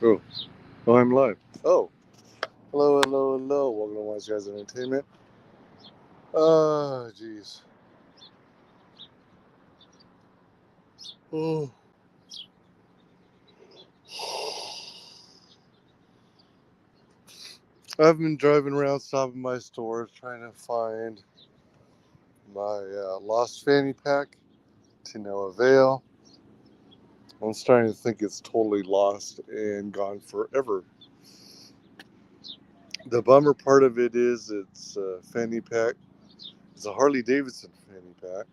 Oh, oh, I'm live. Oh, hello, hello, hello. Welcome to Wise Guys Entertainment. Jeez. Oh, I've been driving around, stopping by stores, trying to find my lost fanny pack to no avail. I'm starting to think it's totally lost and gone forever. The bummer part of it is it's a fanny pack. It's a Harley Davidson fanny pack,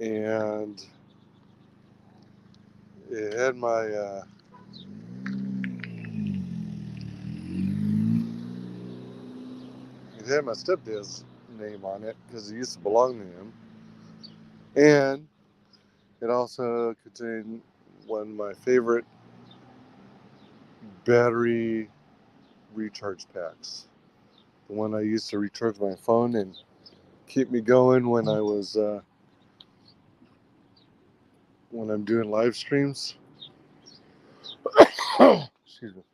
and it had my stepdad's name on it because it used to belong to him, and it also contained one of my favorite battery recharge packs. The one I used to recharge my phone and keep me going when I'm doing live streams. Excuse me.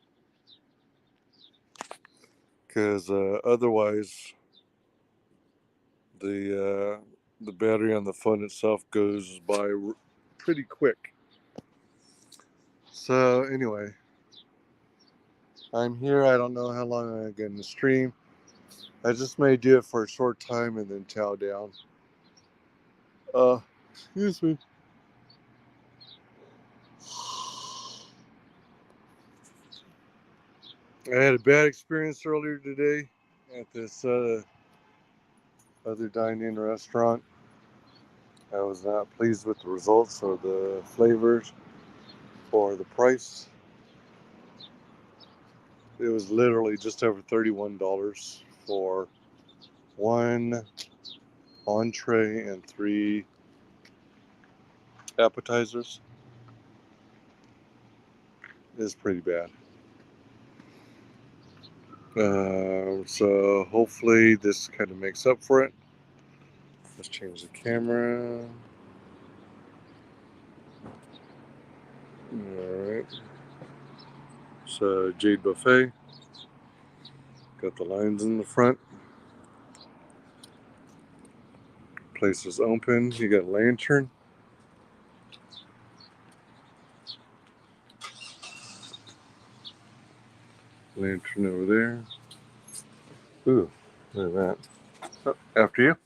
Because otherwise, the battery on the phone itself goes by pretty quick. So anyway, I'm here. I don't know how long I'm going to stream. I just may do it for a short time and then chow down. Excuse me. I had a bad experience earlier today at this other dine-in restaurant. I was not pleased with the results or the flavors or the price. It was literally just over $31 for one entree and three appetizers. It's pretty bad. So hopefully this kind of makes up for it. Let's change the camera. Alright. So Jade Buffet. Got the lines in the front. Place is open. You got a lantern. Lantern over there. Ooh, look at that. Oh, after you.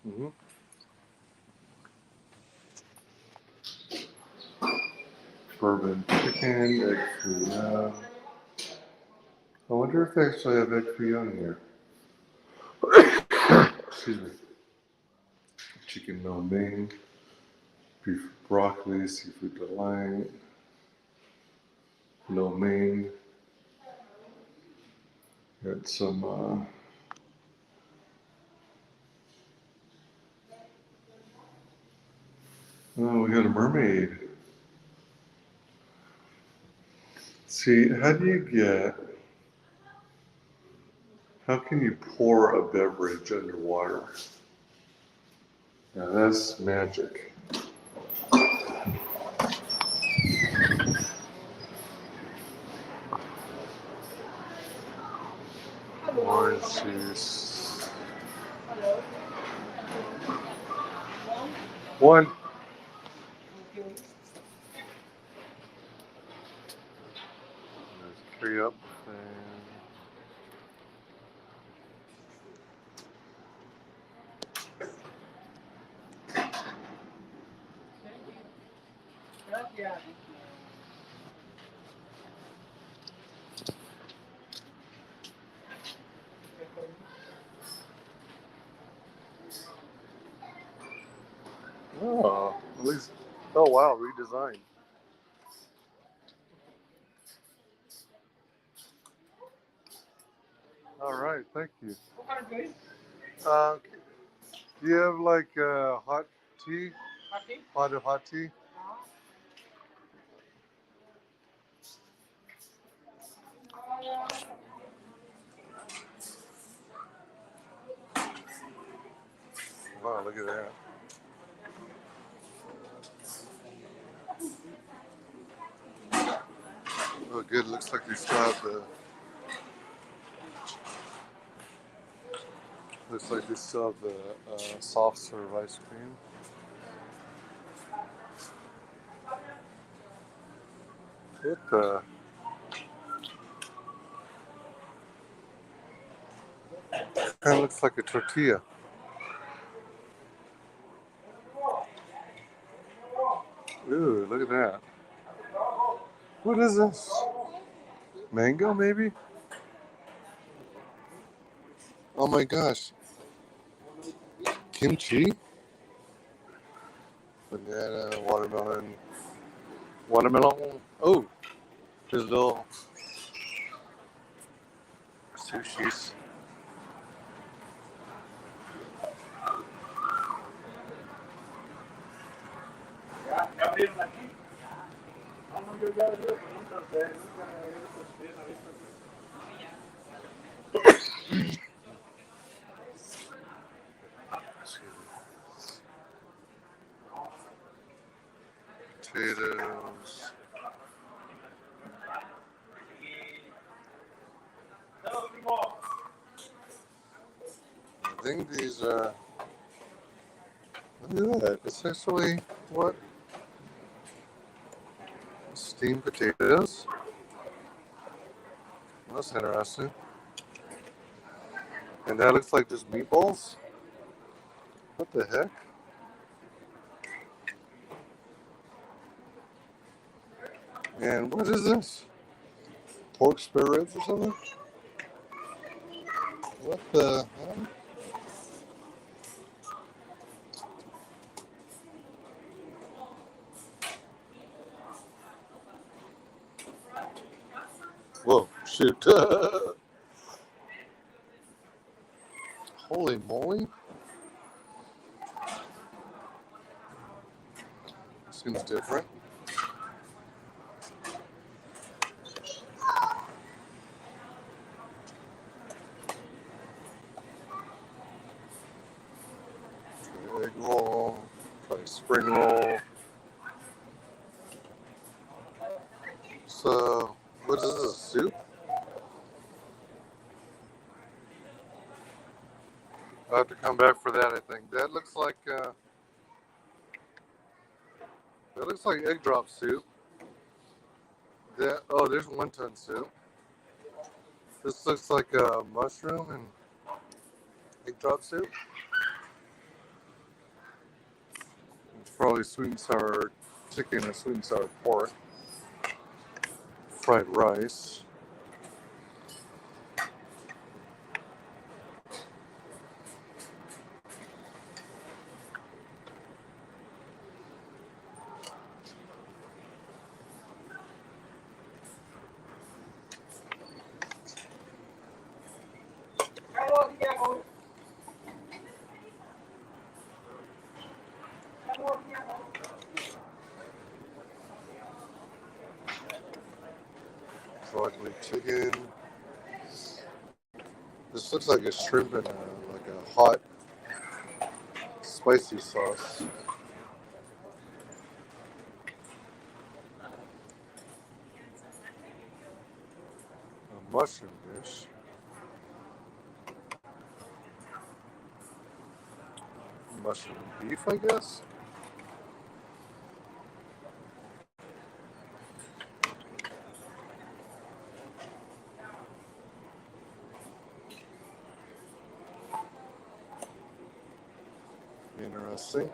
Mm-hmm. Bourbon chicken, egg fouillon. I wonder if they actually have egg fouillon here. Excuse me. Chicken lo mein, beef broccoli, seafood delight, lo mein. Got some oh, we got a mermaid. See, how can you pour a beverage underwater? Now that's magic. Orange juice. One. There's three up. Oh, at least. Oh wow, redesigned. All right, thank you. Uh, do you have like hot tea? Hot tea? Wow, look at that. Oh, good. Looks like they still have the. Looks like they still have the soft serve ice cream. It kind of looks like a tortilla. Ooh, look at that. What is this? Mango, maybe? Oh my gosh. Kimchi? Banana, watermelon. Watermelon. Oh, there's little sushis. Potatoes. I think these are. Look at that. It's actually what? Steamed potatoes. That's interesting. And that looks like just meatballs? What the heck? And what is this? Pork spare ribs or something? What the hell? Whoa, shoot. Holy moly. Seems different. Egg roll, like spring roll. So, what is this, soup? I'll have to come back for that, I think. That looks like egg drop soup. Oh, there's wonton soup. This looks like a mushroom and egg drop soup. It's probably sweet and sour chicken or sweet and sour pork. Fried rice. Broccoli chicken. This looks like a shrimp in like a hot, spicy sauce. A mushroom dish. Mushroom beef, I guess. Interesting.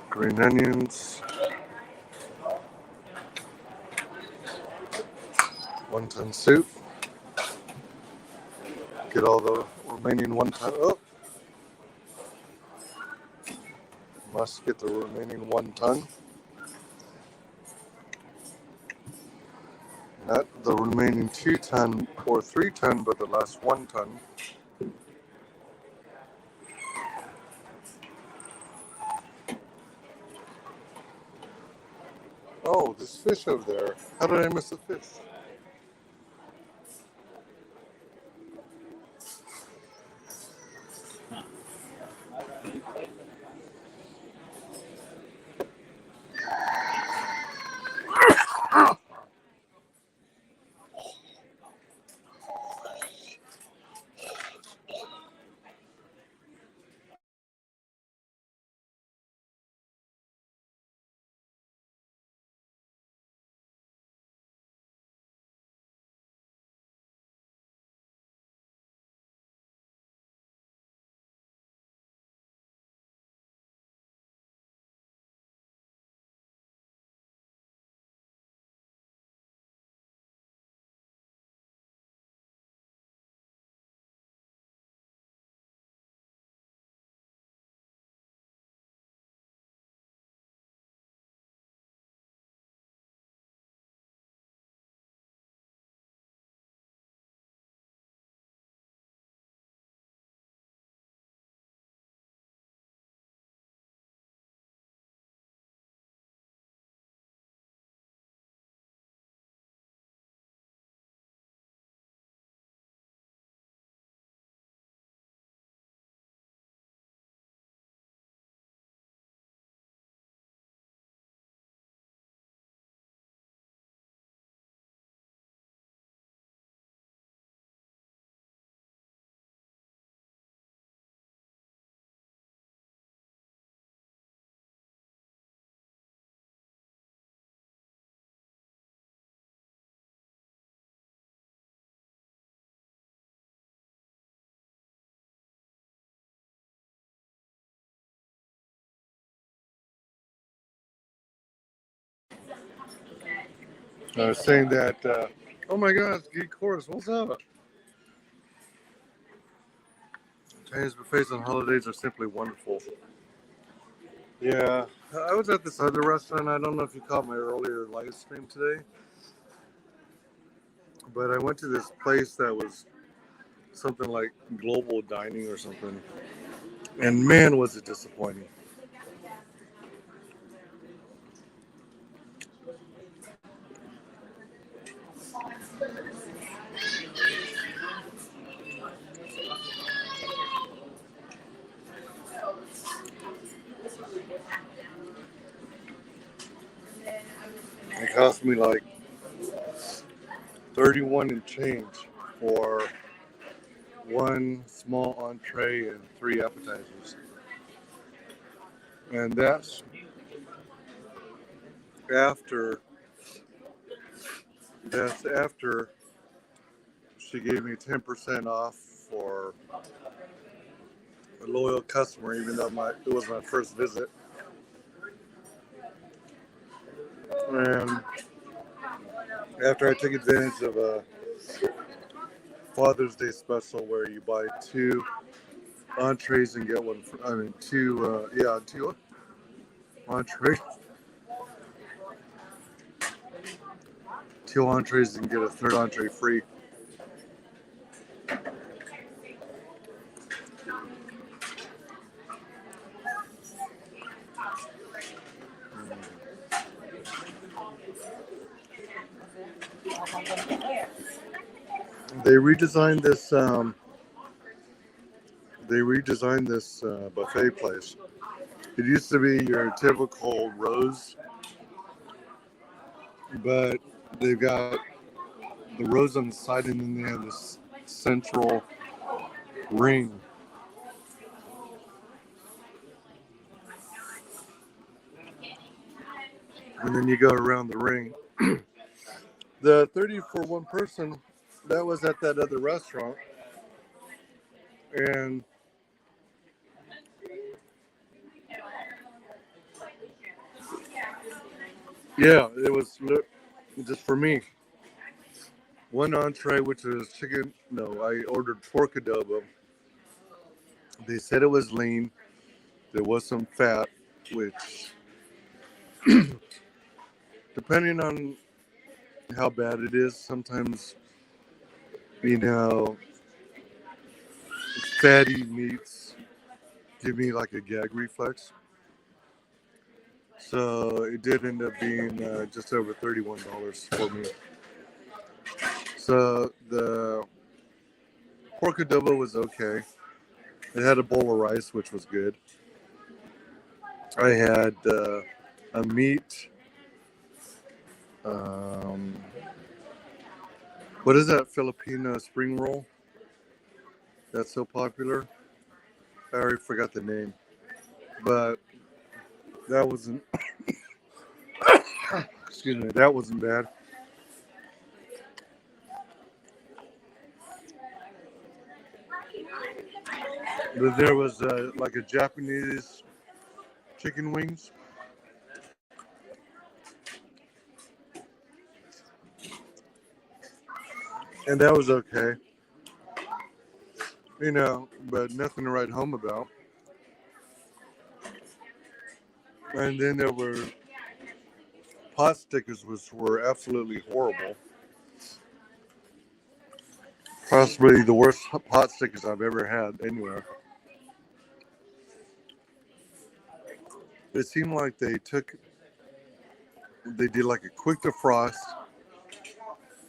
Green onions. Wonton soup. Get all the remaining wonton. Oh. Must get the remaining 1 ton. Not the remaining 2 ton or 3 ton, but the last 1 ton. Oh, there's fish over there. How did I miss the fish? I was saying that, oh my gosh, Geek Horse, what's up? Chinese buffets on holidays are simply wonderful. Yeah, I was at this other restaurant. I don't know if you caught my earlier live stream today, but I went to this place that was something like global dining or something, and man, was it disappointing. It cost me like 31 and change for one small entree and 3 appetizers, and after that's after she gave me 10% off for a loyal customer, even though it was my first visit. And after I took advantage of a Father's Day special where you buy 2 entrees and get one. Two entrees, 2 entrees and get a third entree free. They redesigned this. Buffet place. It used to be your typical rows, but they've got the rows on the side, and then they have this central ring. And then you go around the ring. The 30 for one person, that was at that other restaurant. And yeah, it was just for me. One entree, which was chicken. No, I ordered pork adobo. They said it was lean. There was some fat. which, depending on how bad it is, sometimes, you know, fatty meats give me like a gag reflex. So it did end up being just over $31 for me. So the pork adobo was okay. It had a bowl of rice, which was good. I had a meat. Um, what is that Filipino spring roll that's so popular? I already forgot the name, but that wasn't. Excuse me, that wasn't bad. But there was like a Japanese chicken wings, and that was okay. But nothing to write home about. And then there were pot stickers, which were absolutely horrible. Possibly the worst pot stickers I've ever had anywhere. It seemed like they did like a quick defrost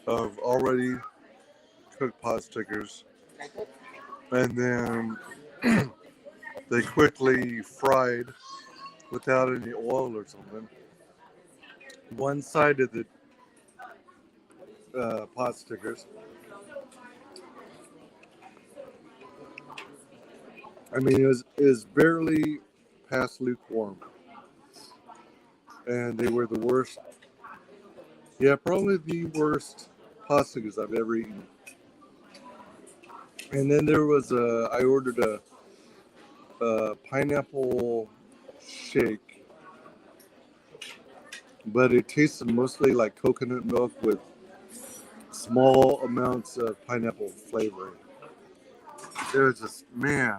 of already cooked pot stickers, and then they quickly fried without any oil or something. One side of the pot stickers. I mean, it was barely past lukewarm, and they were the worst. Yeah, probably the worst pot stickers I've ever eaten. And then there was I ordered a pineapple shake, but it tasted mostly like coconut milk with small amounts of pineapple flavoring. It was just, man,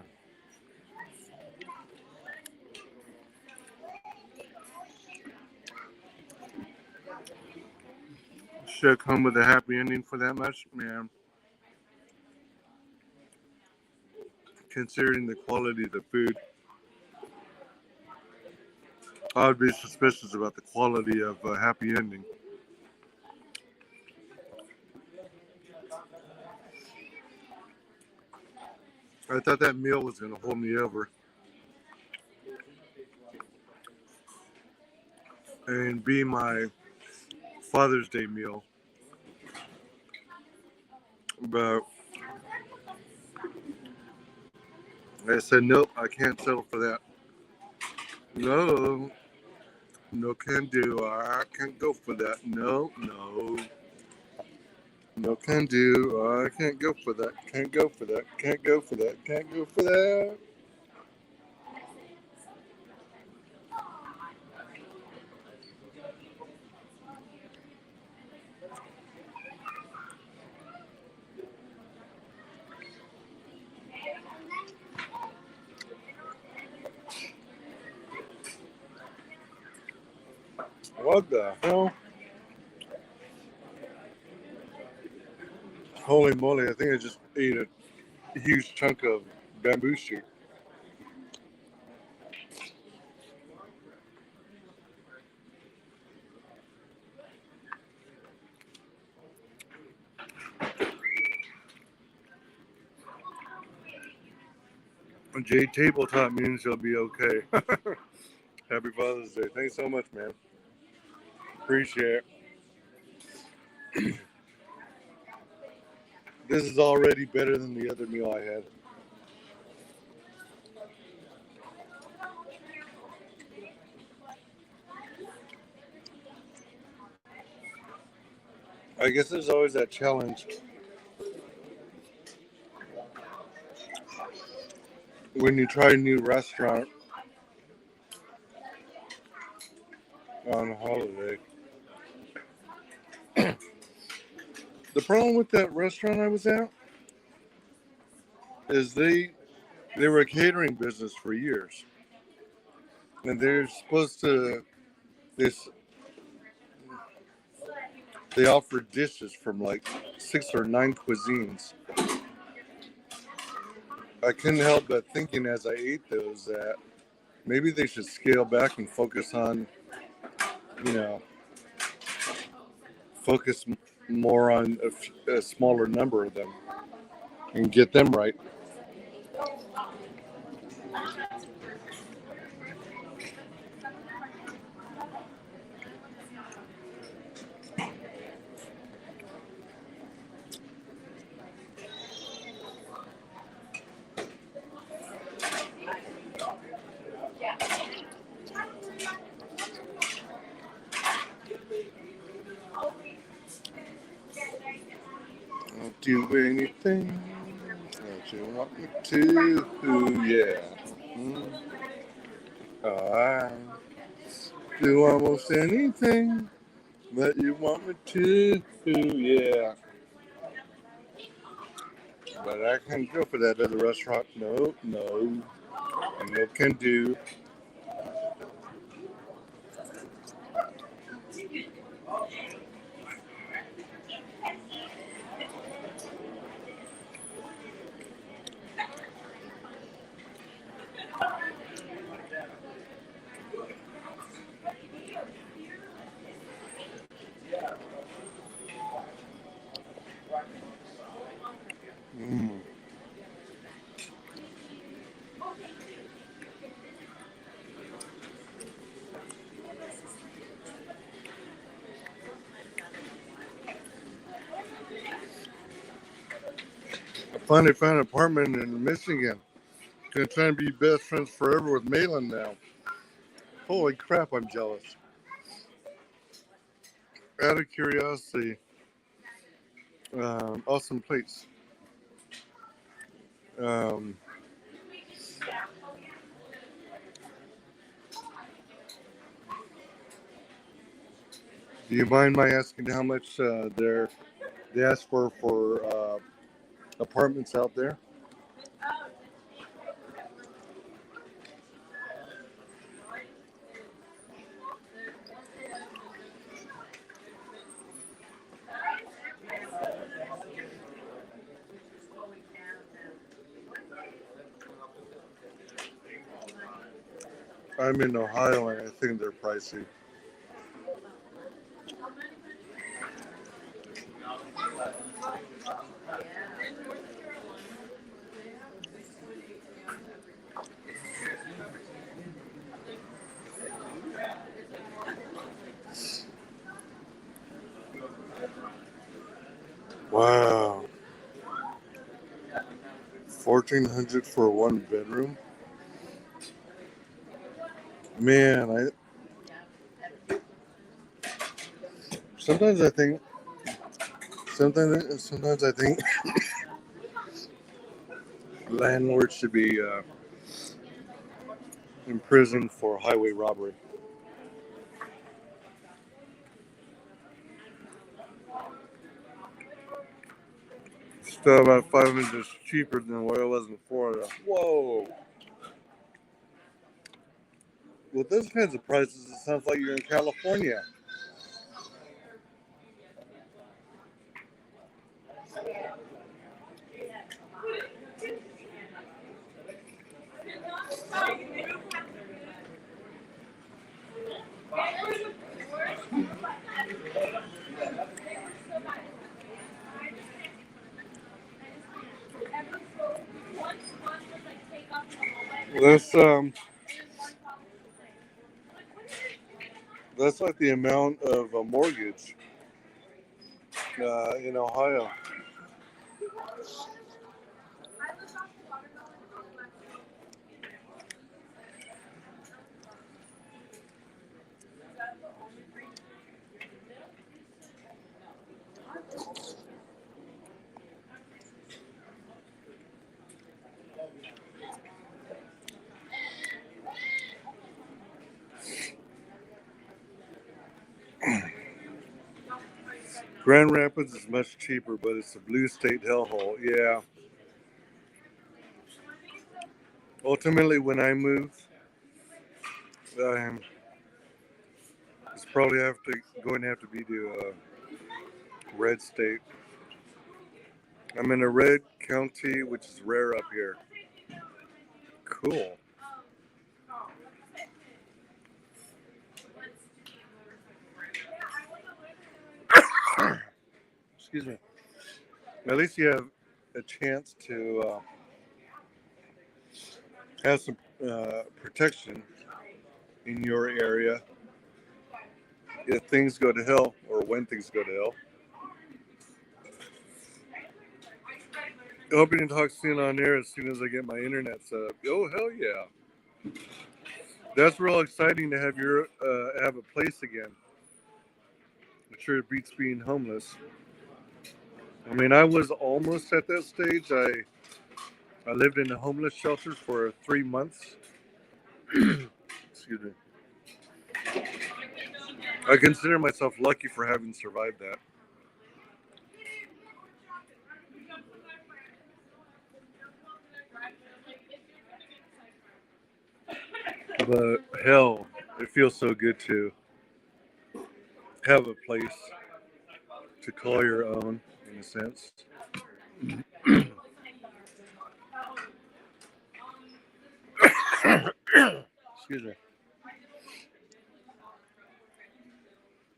should come with a happy ending for that much, man. Considering the quality of the food, I would be suspicious about the quality of a happy ending. I thought that meal was going to hold me over and be my Father's Day meal, but I said, nope, I can't settle for that. No, no can do. I can't go for that. No, no. No can do. I can't go for that. Can't go for that. Can't go for that. Can't go for that. What the hell? Holy moly, I think I just ate a huge chunk of bamboo shoot. Jade tabletop means you'll be okay. Happy Father's Day. Thanks so much, man. Appreciate it. This is already better than the other meal I had. I guess there's always that challenge when you try a new restaurant on a holiday. The problem with that restaurant I was at is they were a catering business for years. and they're supposed to. This they offer dishes from like 6 or 9 cuisines. I couldn't help but thinking as I ate those that maybe they should scale back and focus on, you know, focus more on a smaller number of them and get them right. I'll do anything that you want me to. Yeah. I do almost anything that you want me to. Yeah. But I can't go for that other restaurant. No, no. No can do. Mm. I finally found an apartment in Michigan. Gonna try and be best friends forever with Malin now. Holy crap, I'm jealous. Out of curiosity, awesome place. Um, do you mind my asking how much they ask for apartments out there? I'm in Ohio and I think they're pricey. Wow, 1,400 for a 1 bedroom. Man, I sometimes I think sometimes I think landlords should be in prison for highway robbery. Still about 500 cheaper than what it was in Florida. Whoa! With those kinds of prices, it sounds like you're in California. That's that's like the amount of a mortgage in Ohio. Grand Rapids is much cheaper, but it's a blue state hellhole. Yeah. Ultimately, when I moved I'm it's probably going to have to be to a red state. I'm in a red county, which is rare up here. Cool. Excuse me. At least you have a chance to have some protection in your area if things go to hell or when things go to hell. Hoping to talk soon on air as soon as I get my internet set up. Oh, hell yeah. That's real exciting to have have a place again. I'm sure it beats being homeless. I mean, I was almost at that stage. I lived in a homeless shelter for 3 months. Excuse me. I consider myself lucky for having survived that. But hell, it feels so good to have a place to call your own, in a sense. Excuse me.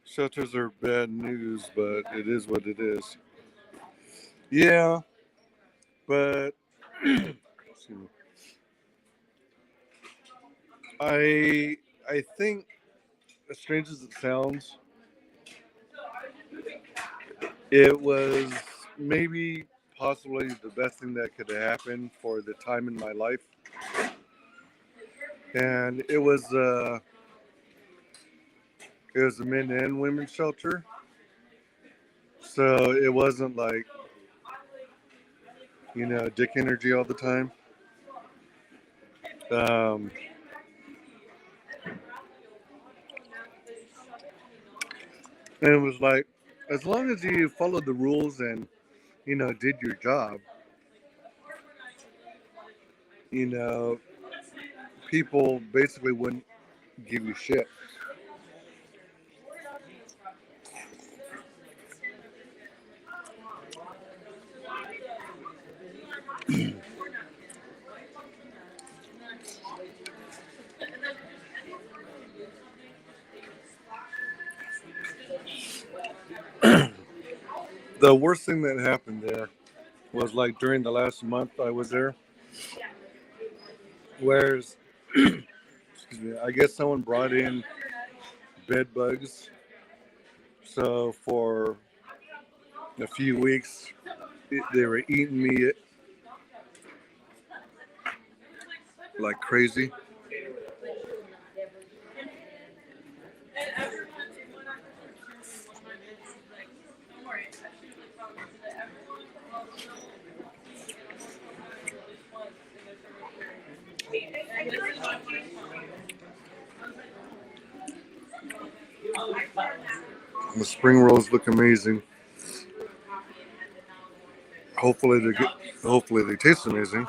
Shelters are bad news, but it is what it is. Yeah, but excuse me. I think, as strange as it sounds, it was maybe possibly the best thing that could have happened for the time in my life. And it was a men and women's shelter. So it wasn't like, dick energy all the time. Um, and it was like, as long as you followed the rules and, did your job, you know, people basically wouldn't give you shit. The worst thing that happened there was like during the last month I was there, whereas, excuse me, I guess someone brought in bed bugs. So for a few weeks, they were eating me like crazy. The spring rolls look amazing. Hopefully they get, hopefully they taste amazing.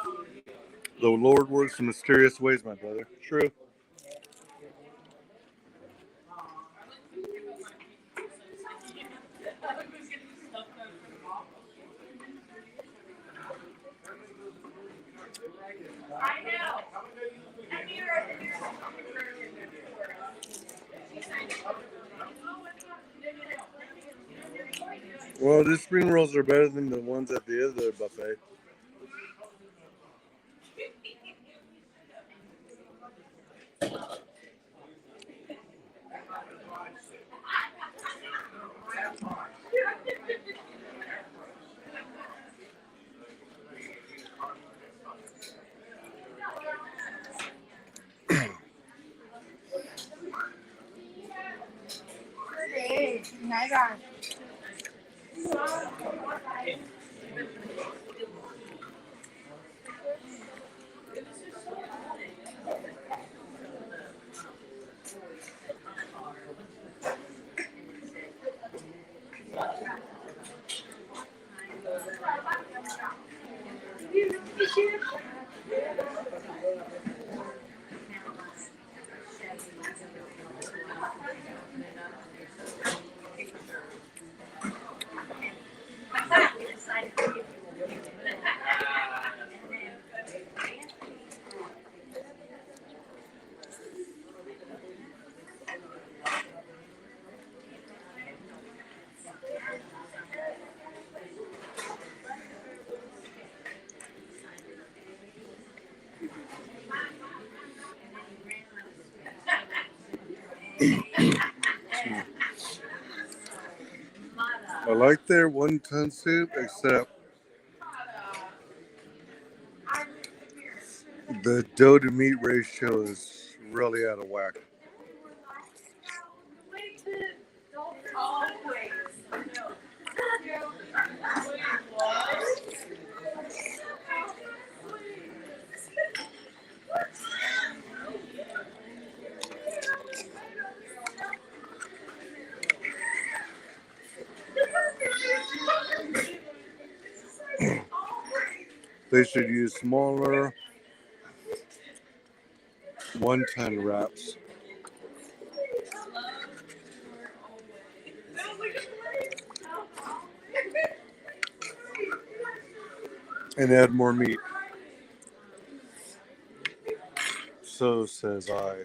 The Lord works in mysterious ways, my brother. True. Well, these spring rolls are better than the ones at the other buffet. I like their wonton soup, except the dough to meat ratio is really out of whack. They should use smaller wonton wraps and add more meat. So says I.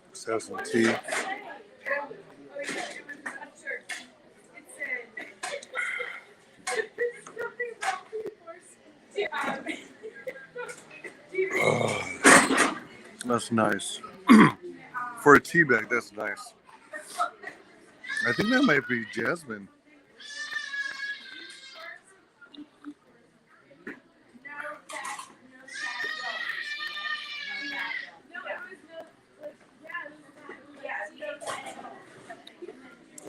Let's have some tea. Oh, that's nice. For a tea bag, that's nice. I think that might be jasmine.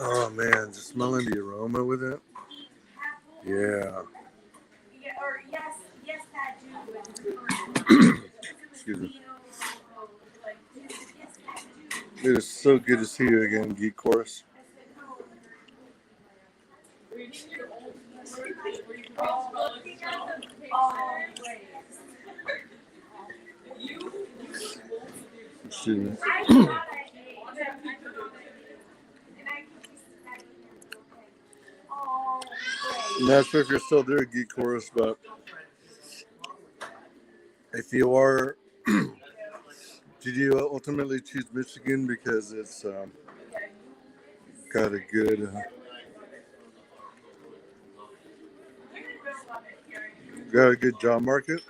Oh man, just smelling the aroma with it. Yeah. Excuse me. It is so good to see you again, Geek Chorus. Excuse me. Not sure if you're still there, Geek Chorus, but if you are, did you ultimately choose Michigan because it's got a good job market?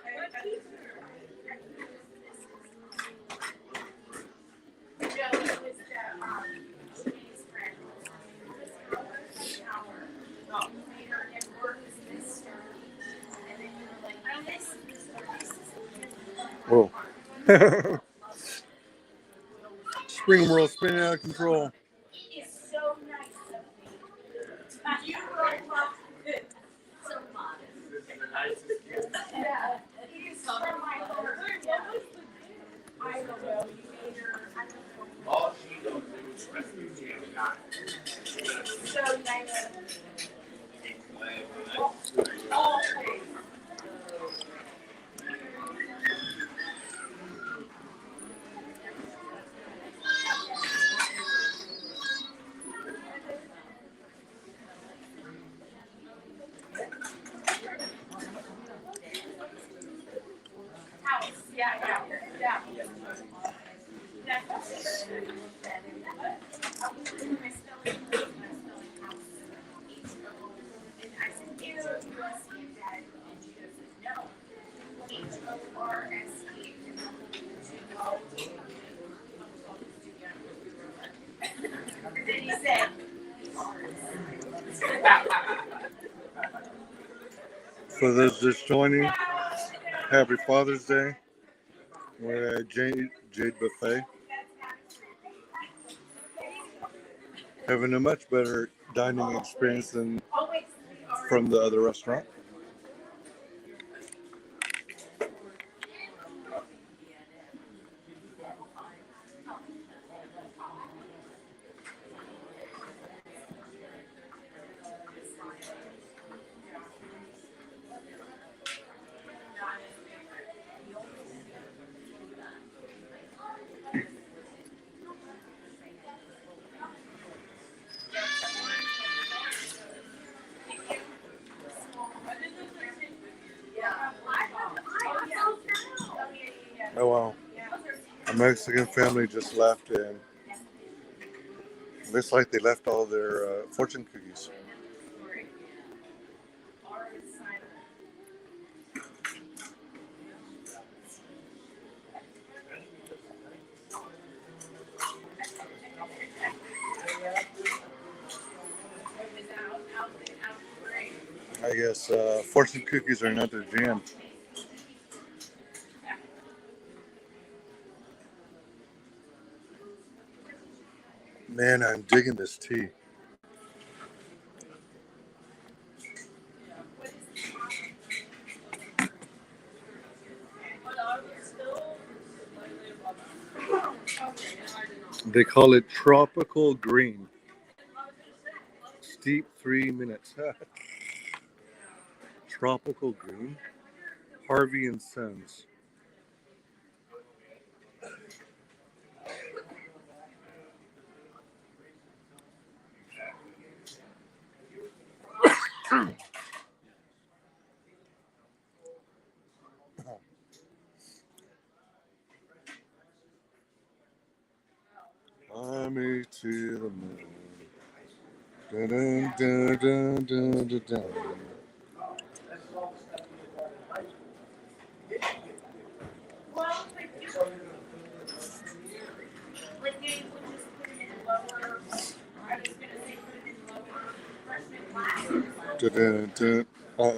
Whoa. Spring world spinning out of control. For those just joining, happy Father's Day. We're at Jade Buffet. Having a much better dining experience than from the other restaurant. Oh wow. A Mexican family just left and looks like they left all their fortune cookies. I guess fortune cookies are not their jam. Man, I'm digging this tea. They call it tropical green. Steep 3 minutes. Tropical green. Harvey and Sons. Fly me to the moon. Dun, dun, dun, dun, dun, dun. Dun, dun, dun.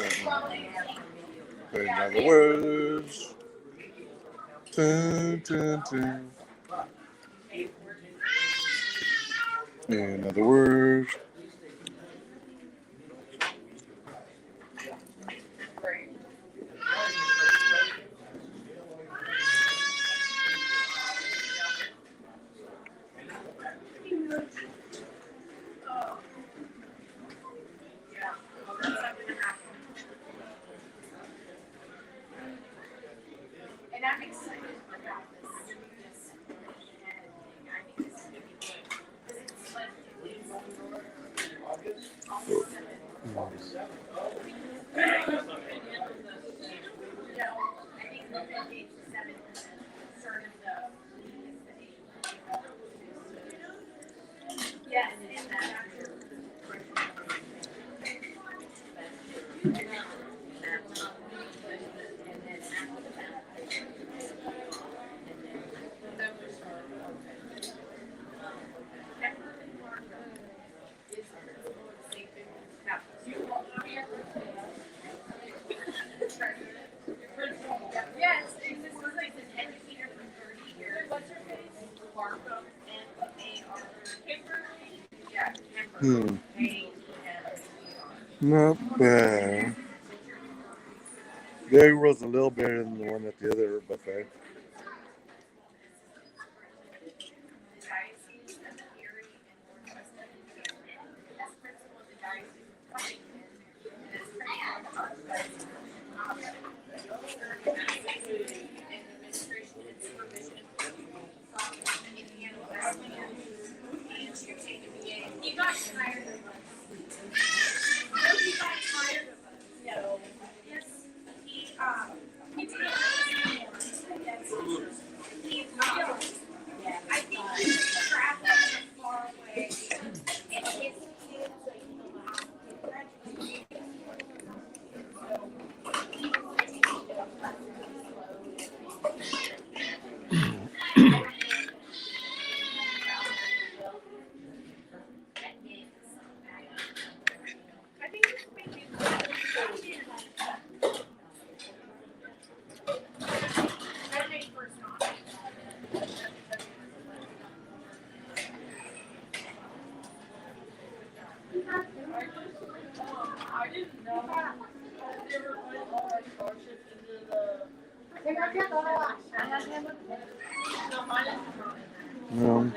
In other words, dun, dun, dun. In other words, hmm, not bad. Their was a little better than the one at the other buffet. No.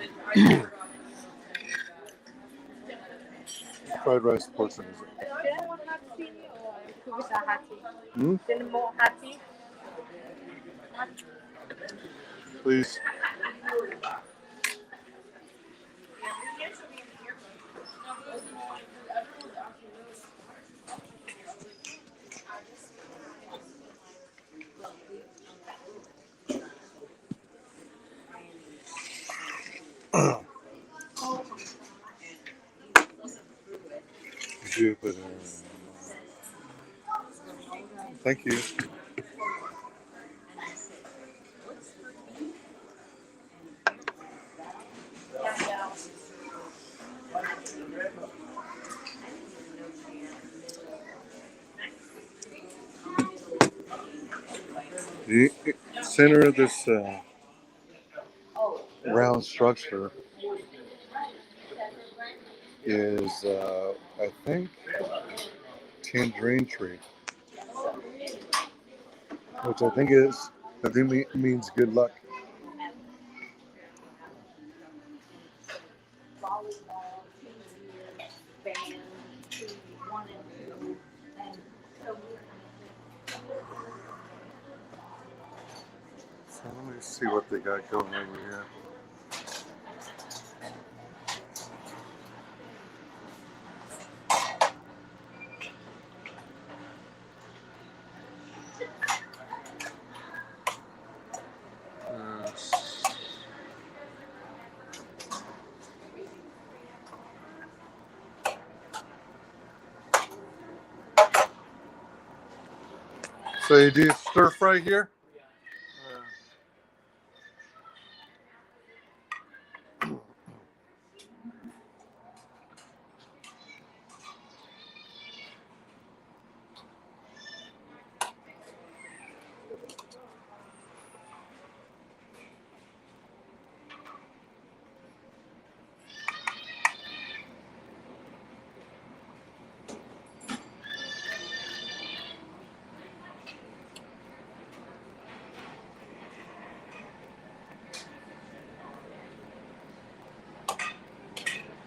Fried rice portion is it? Hmm? Please. Jupiter. Thank you. The center of this round structure is, I think, tangerine tree, which I think means good luck. So let me see what they got going over here. Uh, so you do stir fry here?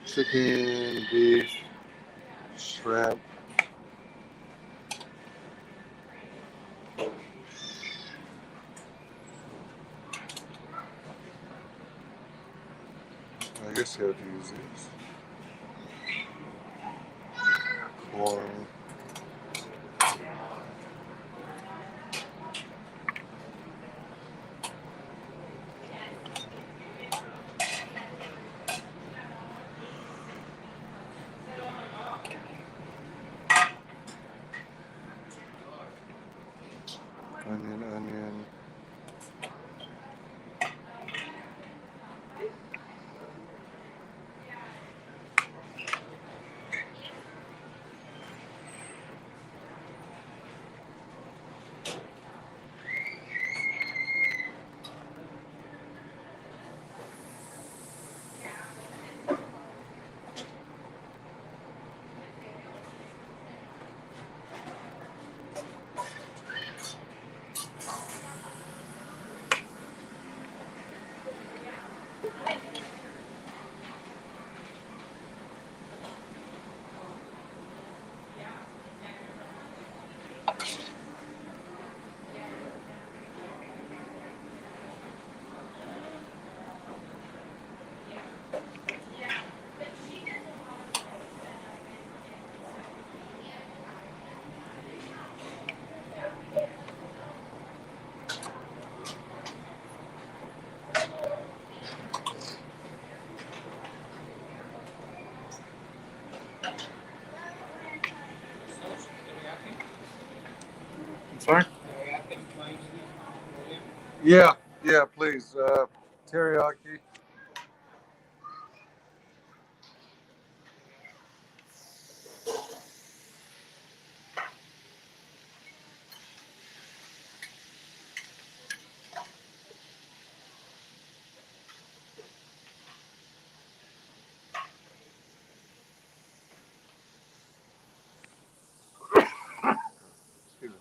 Chicken, beef, shrimp. I guess you have to use these. Corn. Onion. I'm sorry? Yeah, yeah, please. Teriyaki. Excuse me.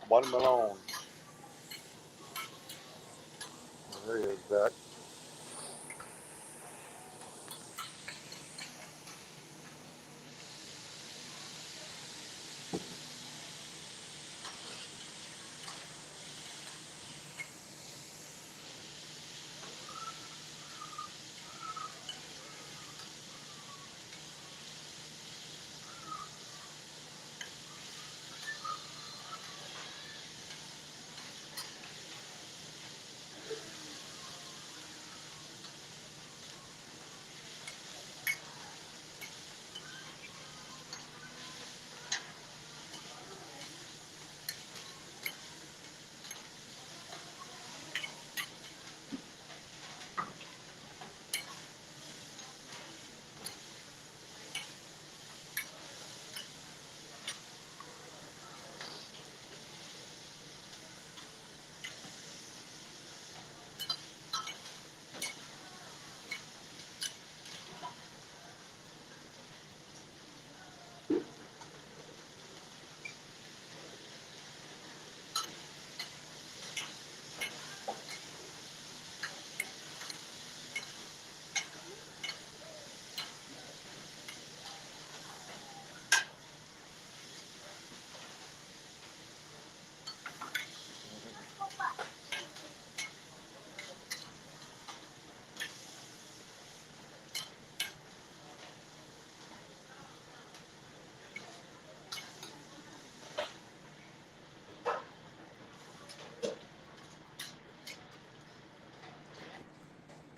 Watermelon. There he is back.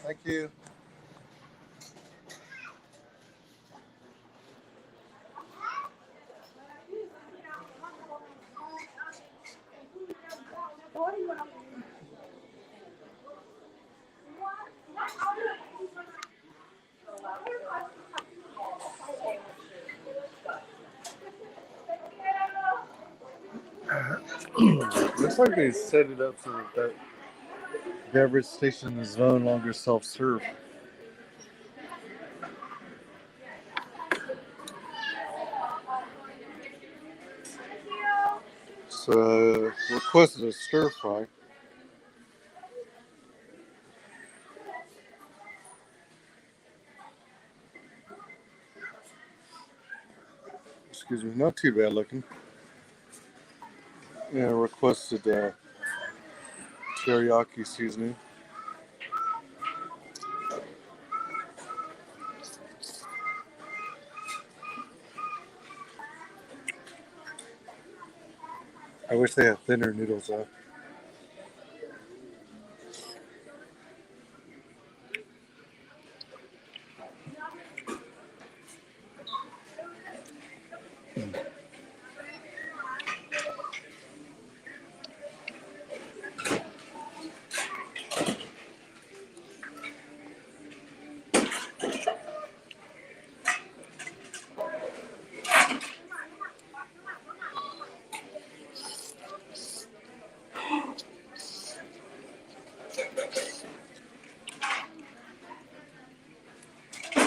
Thank you. Looks like they set it up so that beverage station is no longer self-serve. So requested a stir fry. Excuse me, not too bad looking. Yeah, requested teriyaki seasoning. I wish they had thinner noodles though.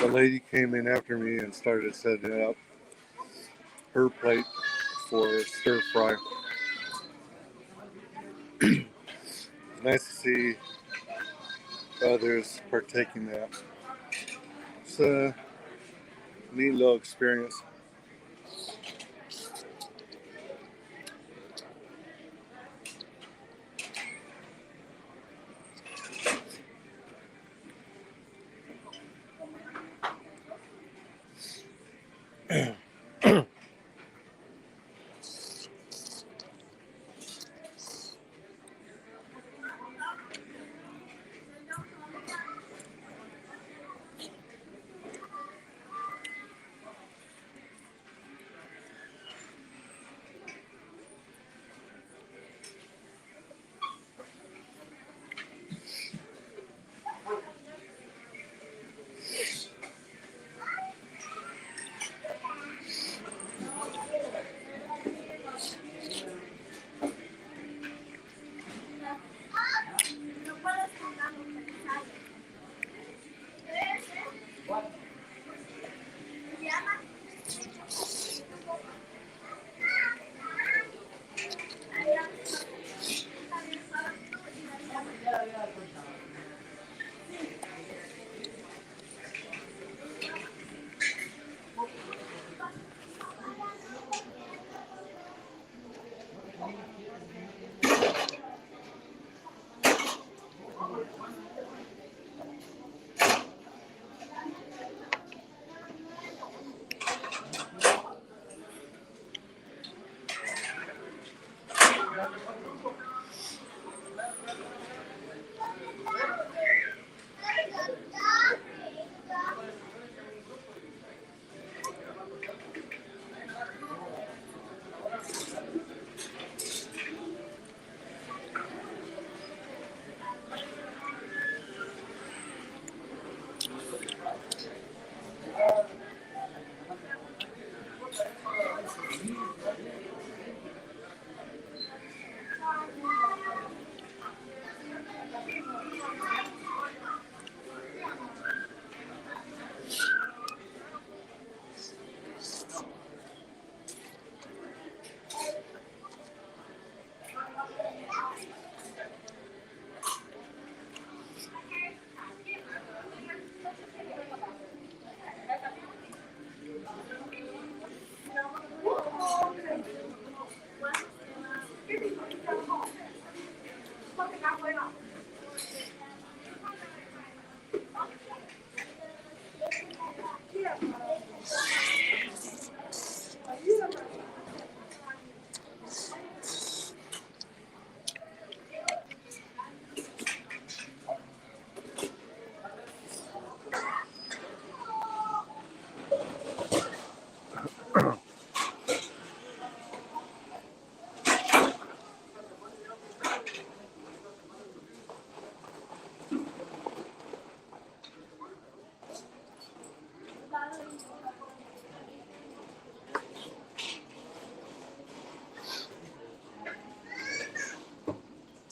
The lady came in after me and started setting up her plate for stir fry. Nice to see others partaking in that. It's a neat little experience.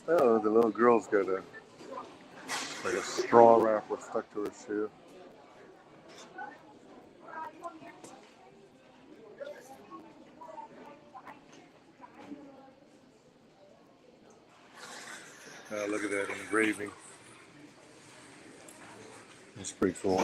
Oh, the little girl's got a straw wrapper stuck to her shoe. Look at that engraving. That's pretty cool.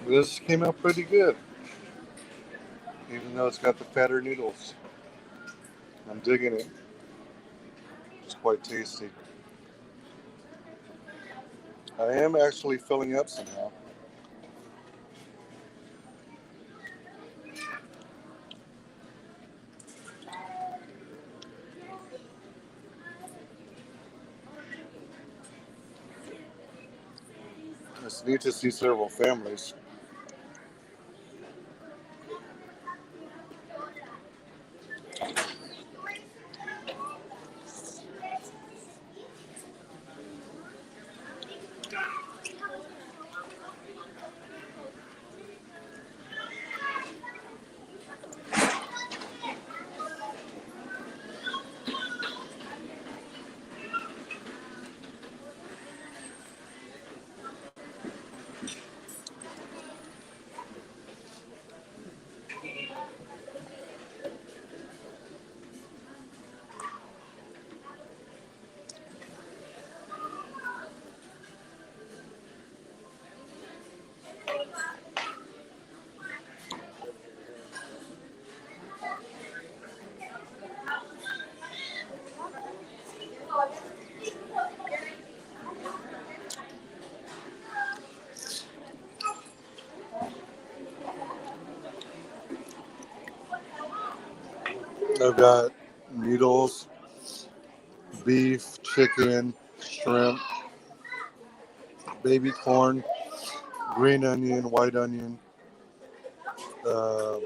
This came out pretty good, even though it's got the fatter noodles. I'm digging it. It's quite tasty. I am actually filling up somehow. It's neat to see several families. I've got noodles, beef, chicken, shrimp, baby corn, green onion, white onion, uh,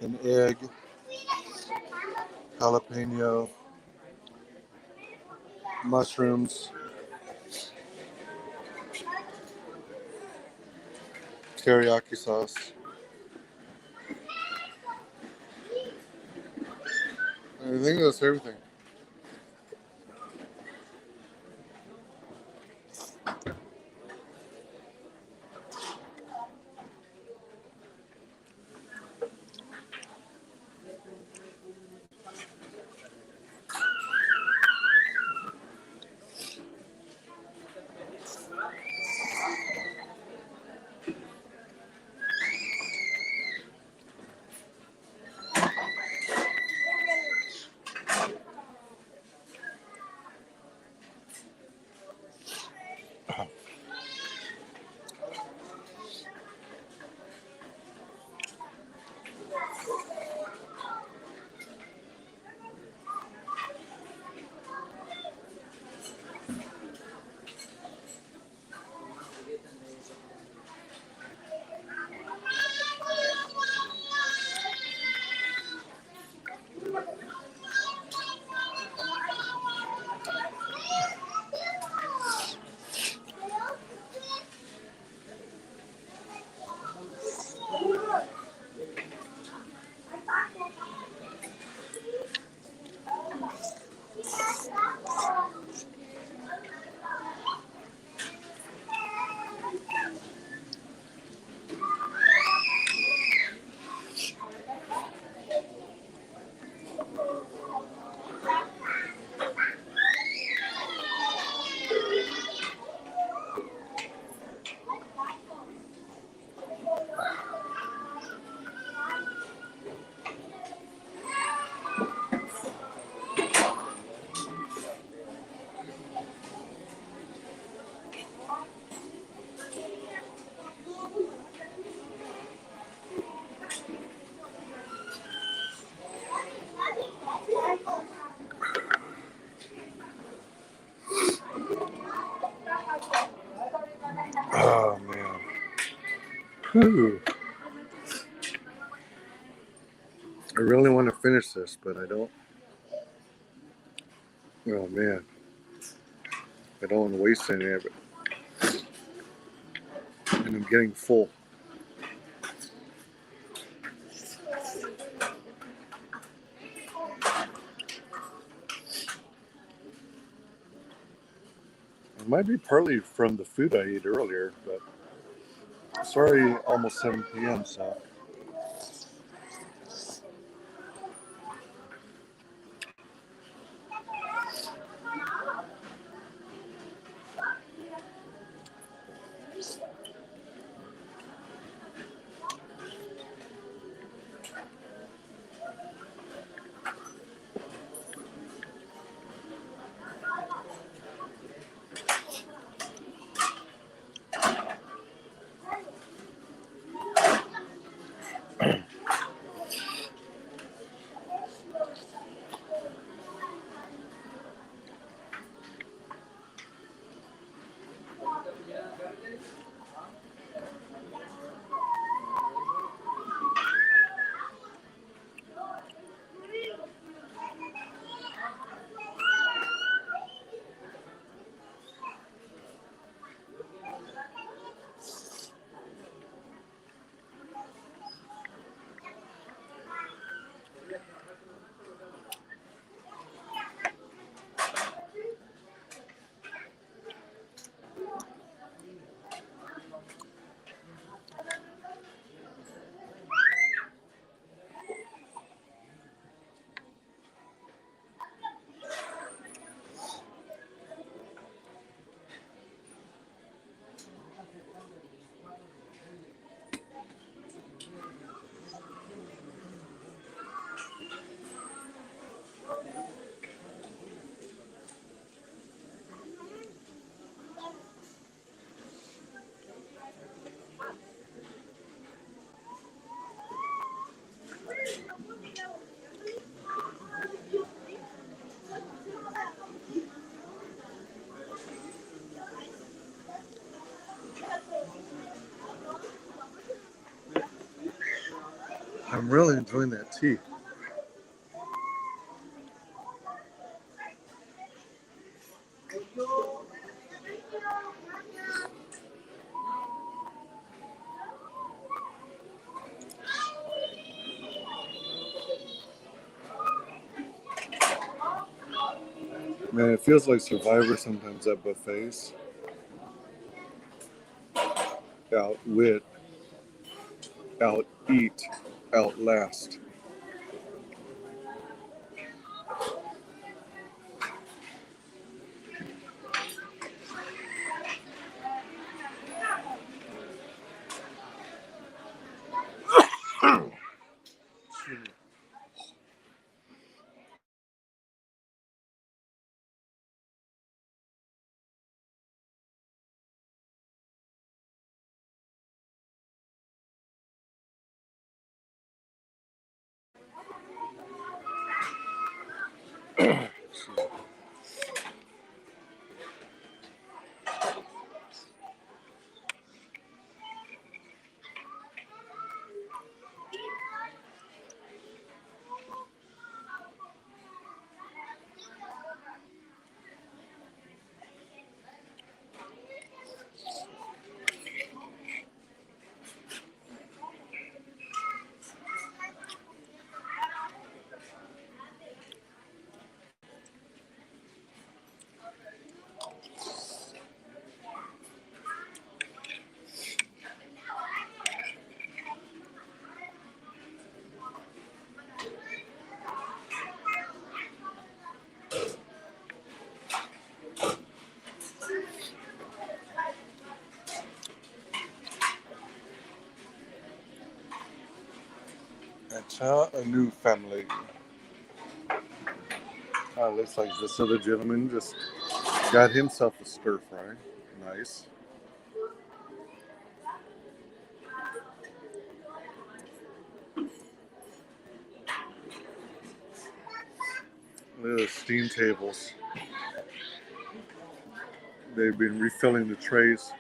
an egg, jalapeno, mushrooms, teriyaki sauce. I think that's everything. Whew. I really want to finish this, but I don't. Oh man, I don't want to waste any of it. And I'm getting full. It might be partly from the food I ate earlier, but it's already almost 7 p.m., so. I'm really enjoying that tea. Man, it feels like Survivor sometimes at buffets. Outwit, out eat, outlast. A new family. Looks like this other gentleman just got himself a stir fry. Nice. Look at the steam tables. They've been refilling the trays.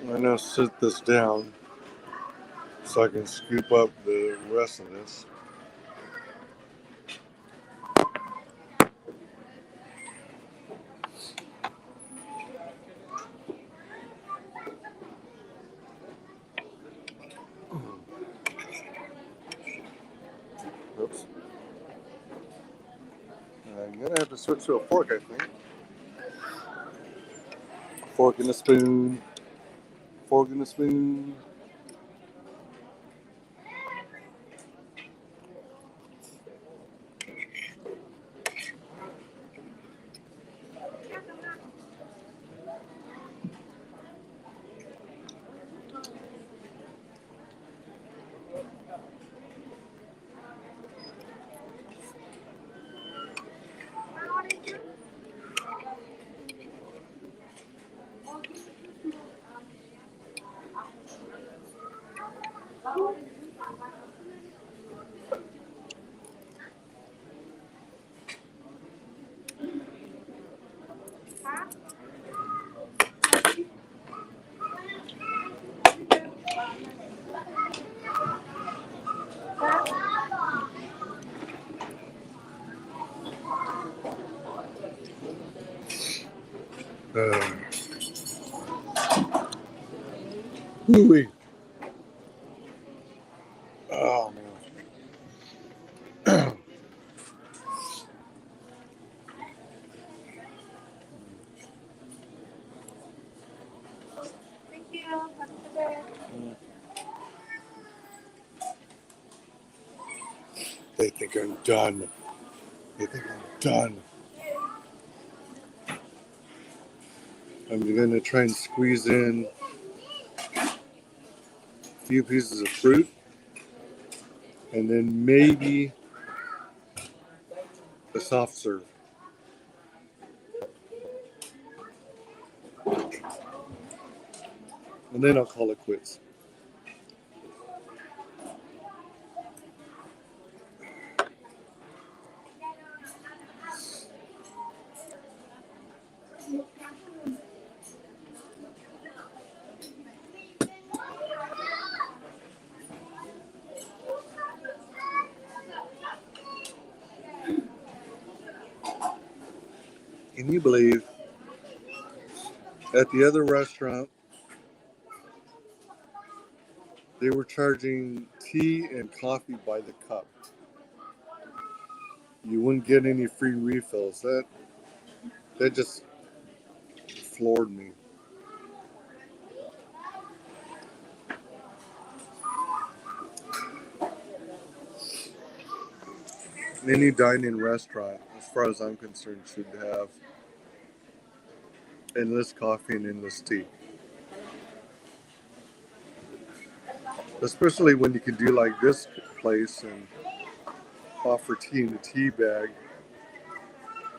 I'm gonna sit this down so I can scoop up the rest of this. Oops. I'm gonna have to switch to a fork, I think. Fork and a spoon. Fork and a spoon. Uh, Ooh-wee. Oh man. They think I'm done. They think I'm done. I'm gonna try and squeeze in a few pieces of fruit and then maybe a soft serve. And then I'll call it quits. Can you believe at the other restaurant they were charging tea and coffee by the cup? You wouldn't get any free refills. That just floored me. Any dine-in restaurant, as far as I'm concerned, should have endless coffee and endless tea. Especially when you can do like this place and offer tea in a tea bag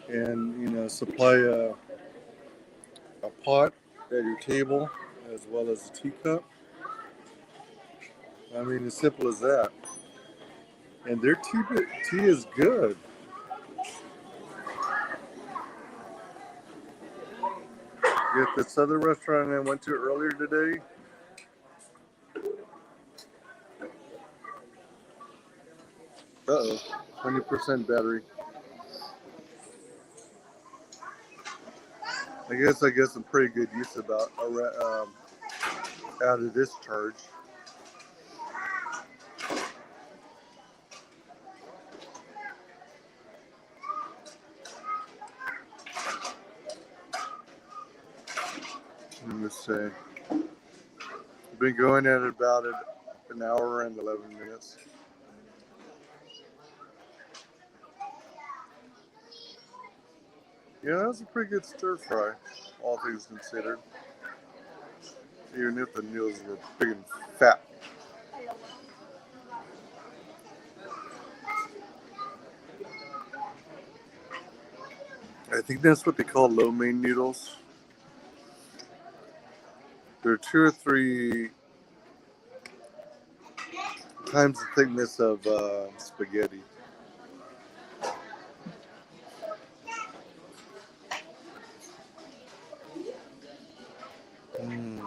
and supply a pot at your table as well as a teacup. I mean, as simple as that. And their tea is good. At this other restaurant I went to earlier today, 20% battery. I guess some pretty good use about out of this charge. Let me say, I've been going at it about an hour and 11 minutes. Yeah, that was a pretty good stir fry, all things considered. Even if the noodles were big and fat. I think that's what they call lo mein noodles. There are two or three times the thickness of spaghetti. Mm.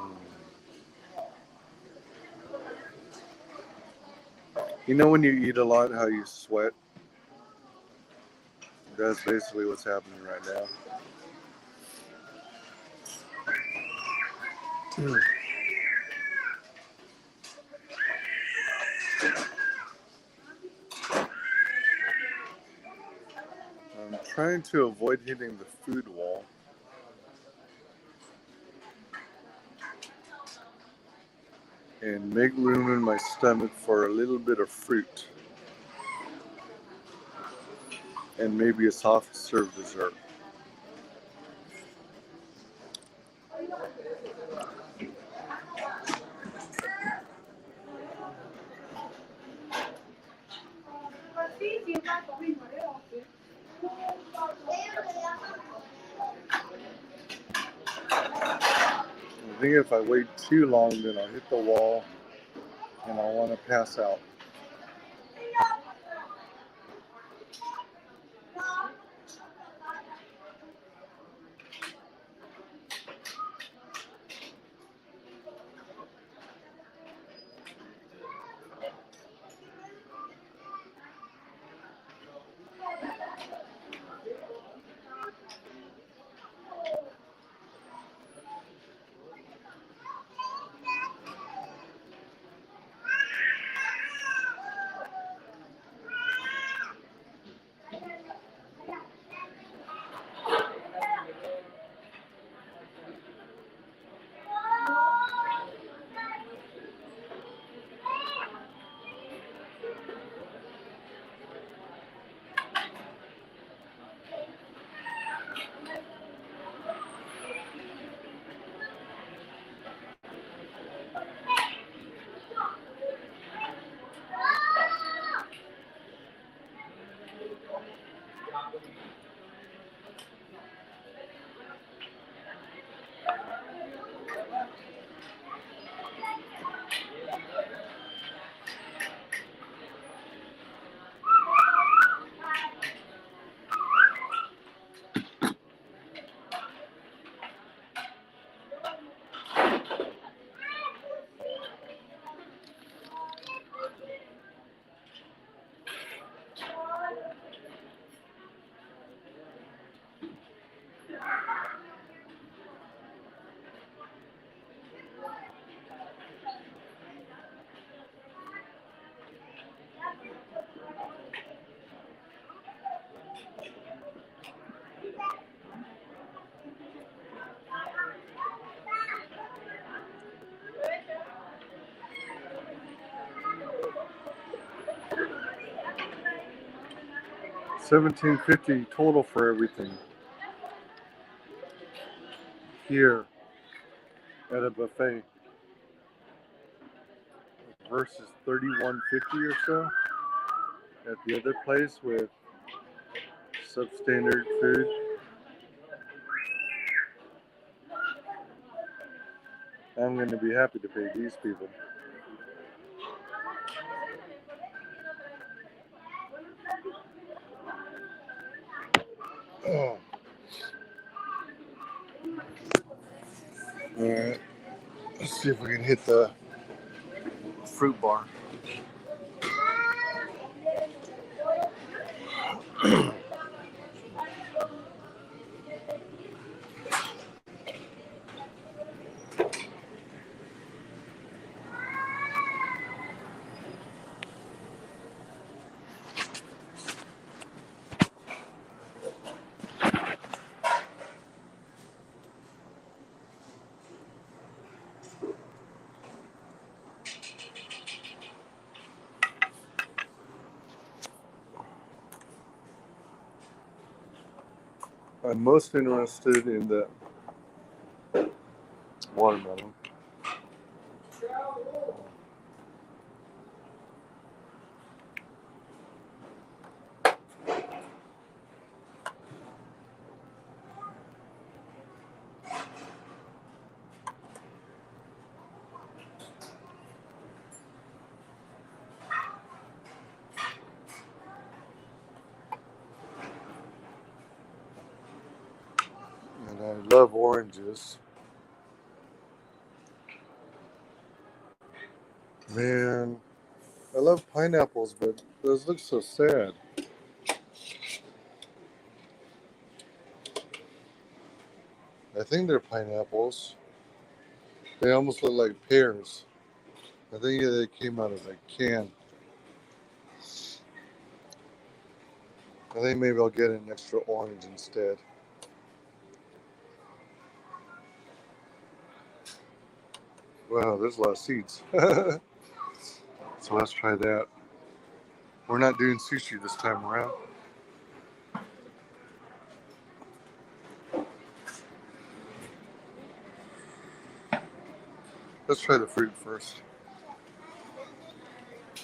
You know when you eat a lot, how you sweat? That's basically what's happening right now. I'm trying to avoid hitting the food wall and make room in my stomach for a little bit of fruit and maybe a soft serve dessert. I think if I wait too long, then I'll hit the wall and I'll want to pass out. $17.50 total for everything here at a buffet versus $31.50 or so at the other place with substandard food. I'm going to be happy to pay these people. Oh. All right, let's see if we can hit the fruit bar. I'm most interested in the watermelon. And I love oranges. Man, I love pineapples, but those look so sad. I think they're pineapples. They almost look like pears. I think they came out of a can. I think maybe I'll get an extra orange instead. Wow, there's a lot of seeds. So let's try that. We're not doing sushi this time around. Let's try the fruit first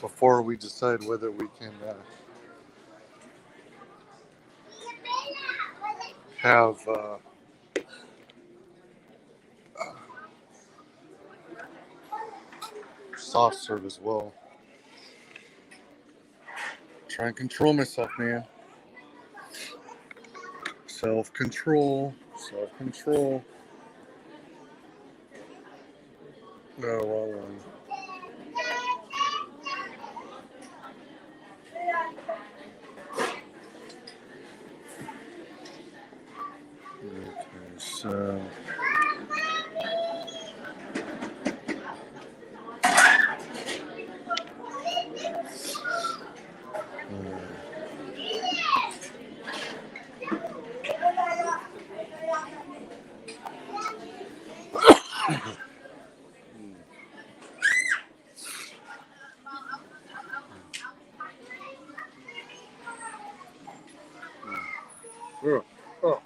before we decide whether we can have soft serve as well. Try and control myself, man. Self control. Self control. No, wrong one. Okay, so. Oh.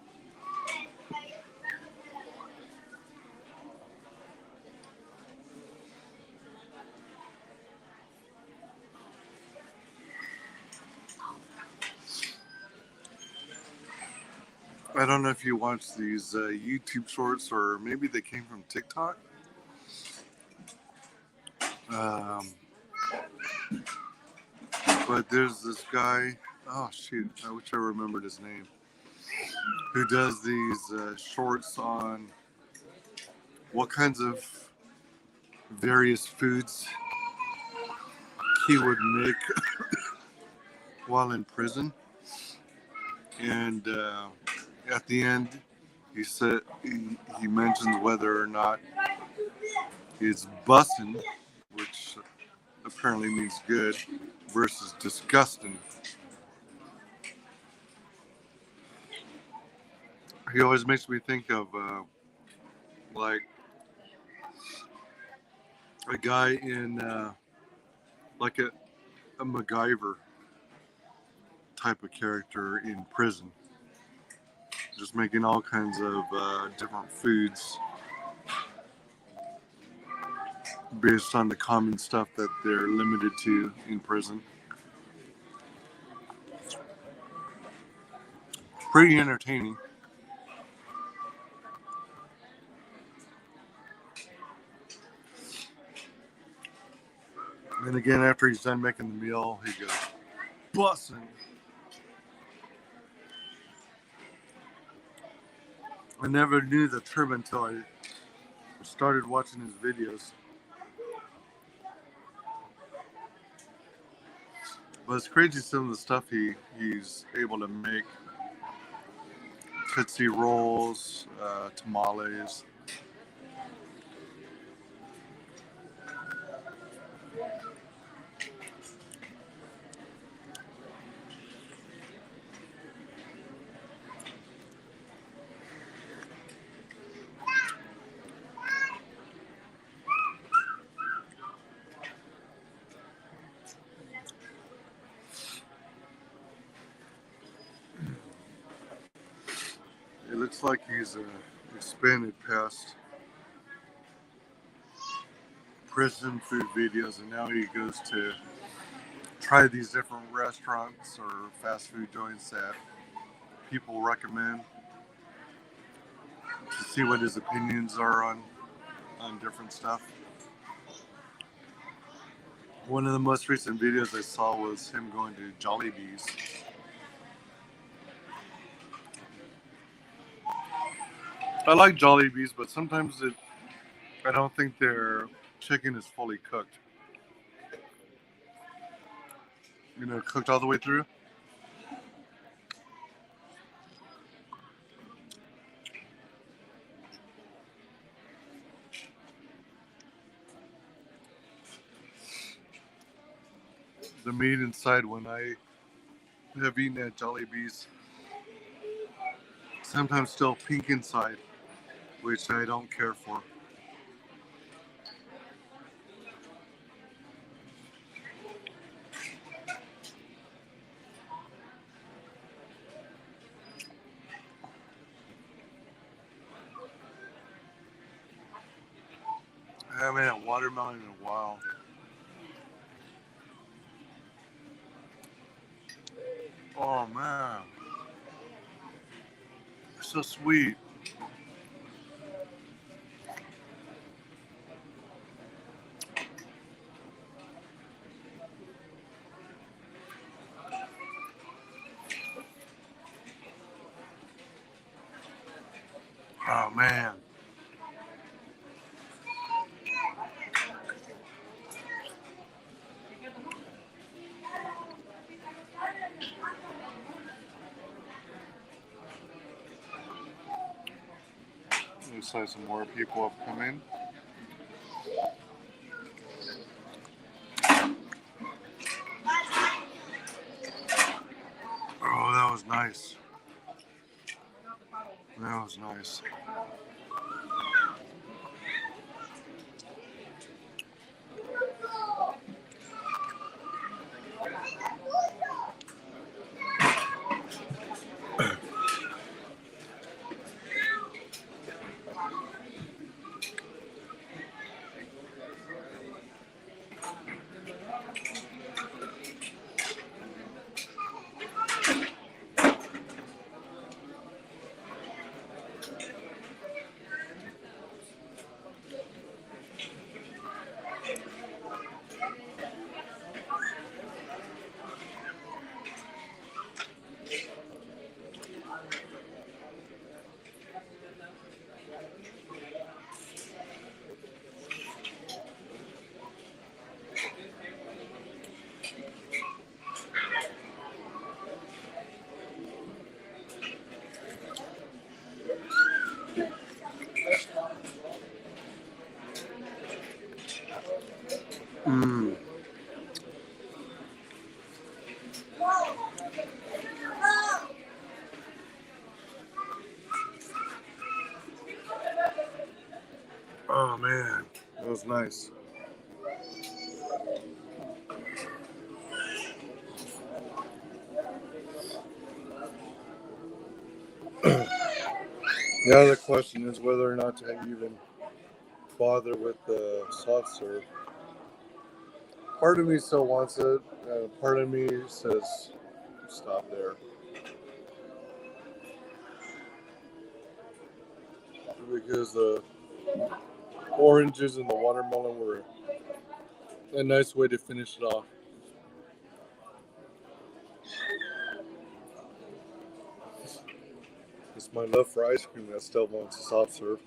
I don't know if you watch these YouTube shorts or maybe they came from TikTok. Um, but there's this guy. Oh shoot! I wish I remembered his name. Who does these shorts on what kinds of various foods he would make while in prison, and at the end, he said he mentions whether or not it's bussin', which apparently means good, versus disgusting. He always makes me think of like a guy in like a MacGyver type of character in prison, just making all kinds of different foods based on the common stuff that they're limited to in prison. Pretty entertaining. And again, after he's done making the meal, he goes, bussin'. I never knew the term until I started watching his videos. But it's crazy some of the stuff he's able to make. Tootsie Rolls, tamales. It looks like he's expanded past prison food videos and now he goes to try these different restaurants or fast food joints that people recommend to see what his opinions are on different stuff. One of the most recent videos I saw was him going to Jollibee's. I like Jollibee's, but sometimes I don't think their chicken is fully cooked. cooked all the way through. The meat inside, when I have eaten at Jollibee's, sometimes still pink inside, which I don't care for. I haven't had watermelon in a while. Oh man, it's so sweet. Oh man. Looks like some more people have come in. Oh, that was nice. That was nice. Mmm. Oh man, that was nice. The other question is whether or not to even bother with the soft serve. Part of me still wants it. Part of me says stop there. Because the oranges and the watermelon were a nice way to finish it off. It's my love for ice cream that still wants a soft serve.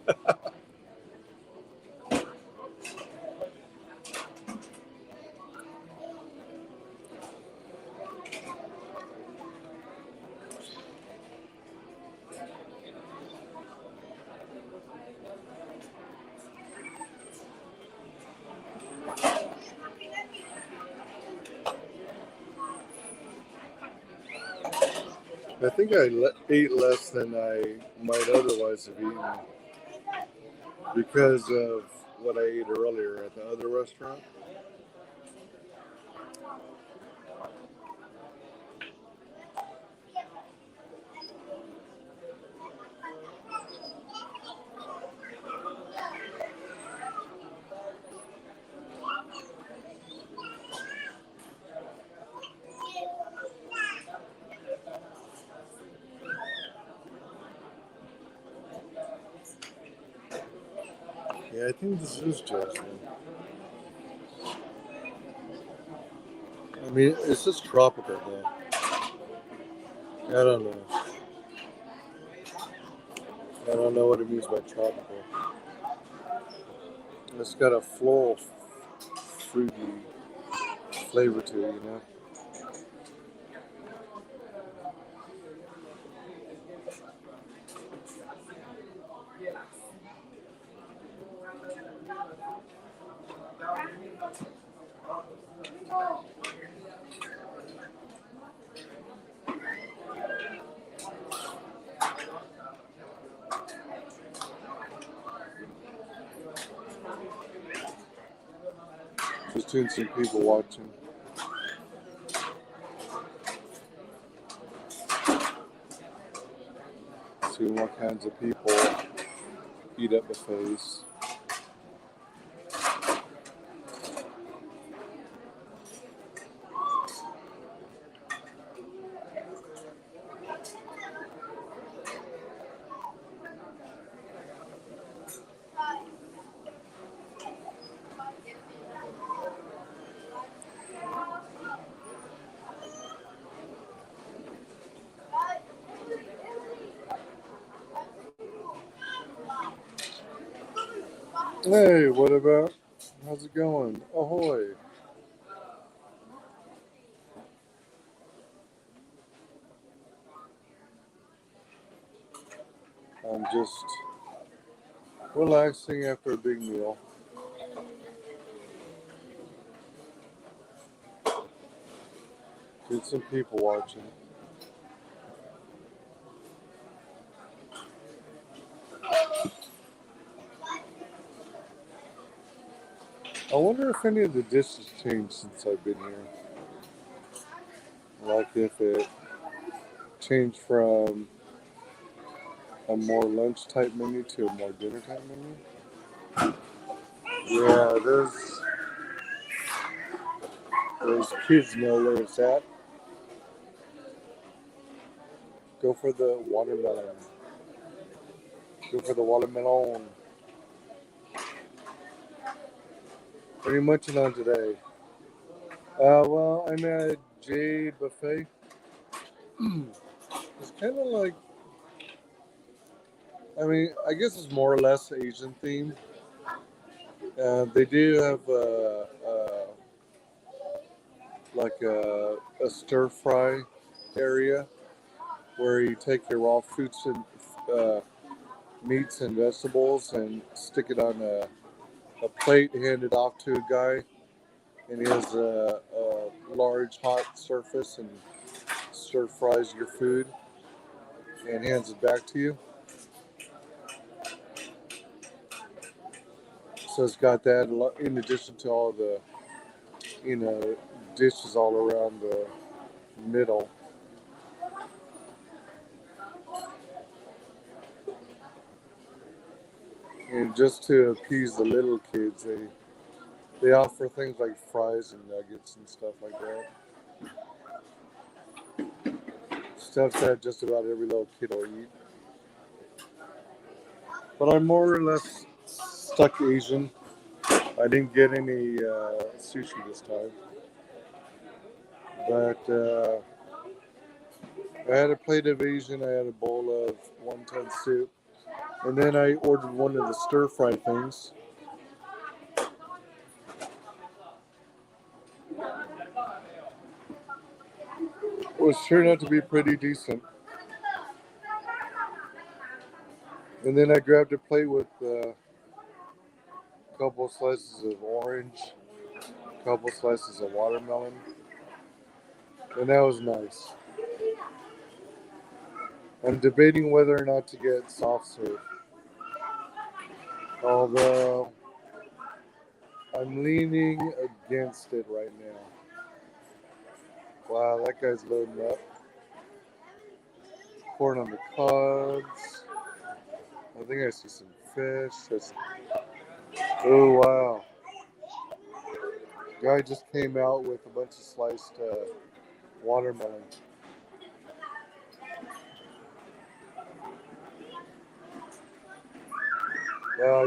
I think I ate less than I might otherwise have eaten because of what I ate earlier at the other restaurant. Yeah, I think this is jasmine. I mean, it's just tropical, though. I don't know. I don't know what it means by tropical. It's got a floral, fruity flavor to it, Seeing some people watching. Seeing what kinds of people eat at buffets. Hey, what about? How's it going? Ahoy. I'm just relaxing after a big meal. Get some people watching. I wonder if any of the dishes changed since I've been here. Like if it changed from a more lunch type menu to a more dinner type menu. Yeah, those kids know where it's at. Go for the watermelon. Go for the watermelon. What are you munching on today? Well, I'm at Jade Buffet. It's kind of like, I mean, I guess it's more or less Asian themed. They do have like a stir fry area where you take your raw fruits and meats and vegetables and stick it on a plate, hand it off to a guy, and he has a large hot surface and stir fries your food and hands it back to you. So it's got that in addition to all the, you know, dishes all around the middle. And just to appease the little kids, they offer things like fries and nuggets and stuff like that. Stuff that just about every little kid will eat. But I'm more or less stuck Asian. I didn't get any sushi this time. But I had a plate of Asian, I had a bowl of wonton soup, and then I ordered one of the stir fry things. It was turned out to be pretty decent. And then I grabbed a plate with a couple slices of orange, a couple slices of watermelon, and that was nice. I'm debating whether or not to get soft serve, although I'm leaning against it right now. Wow, that guy's loading up. Corn on the cogs. I think I see some fish. Oh, wow. Guy just came out with a bunch of sliced watermelon.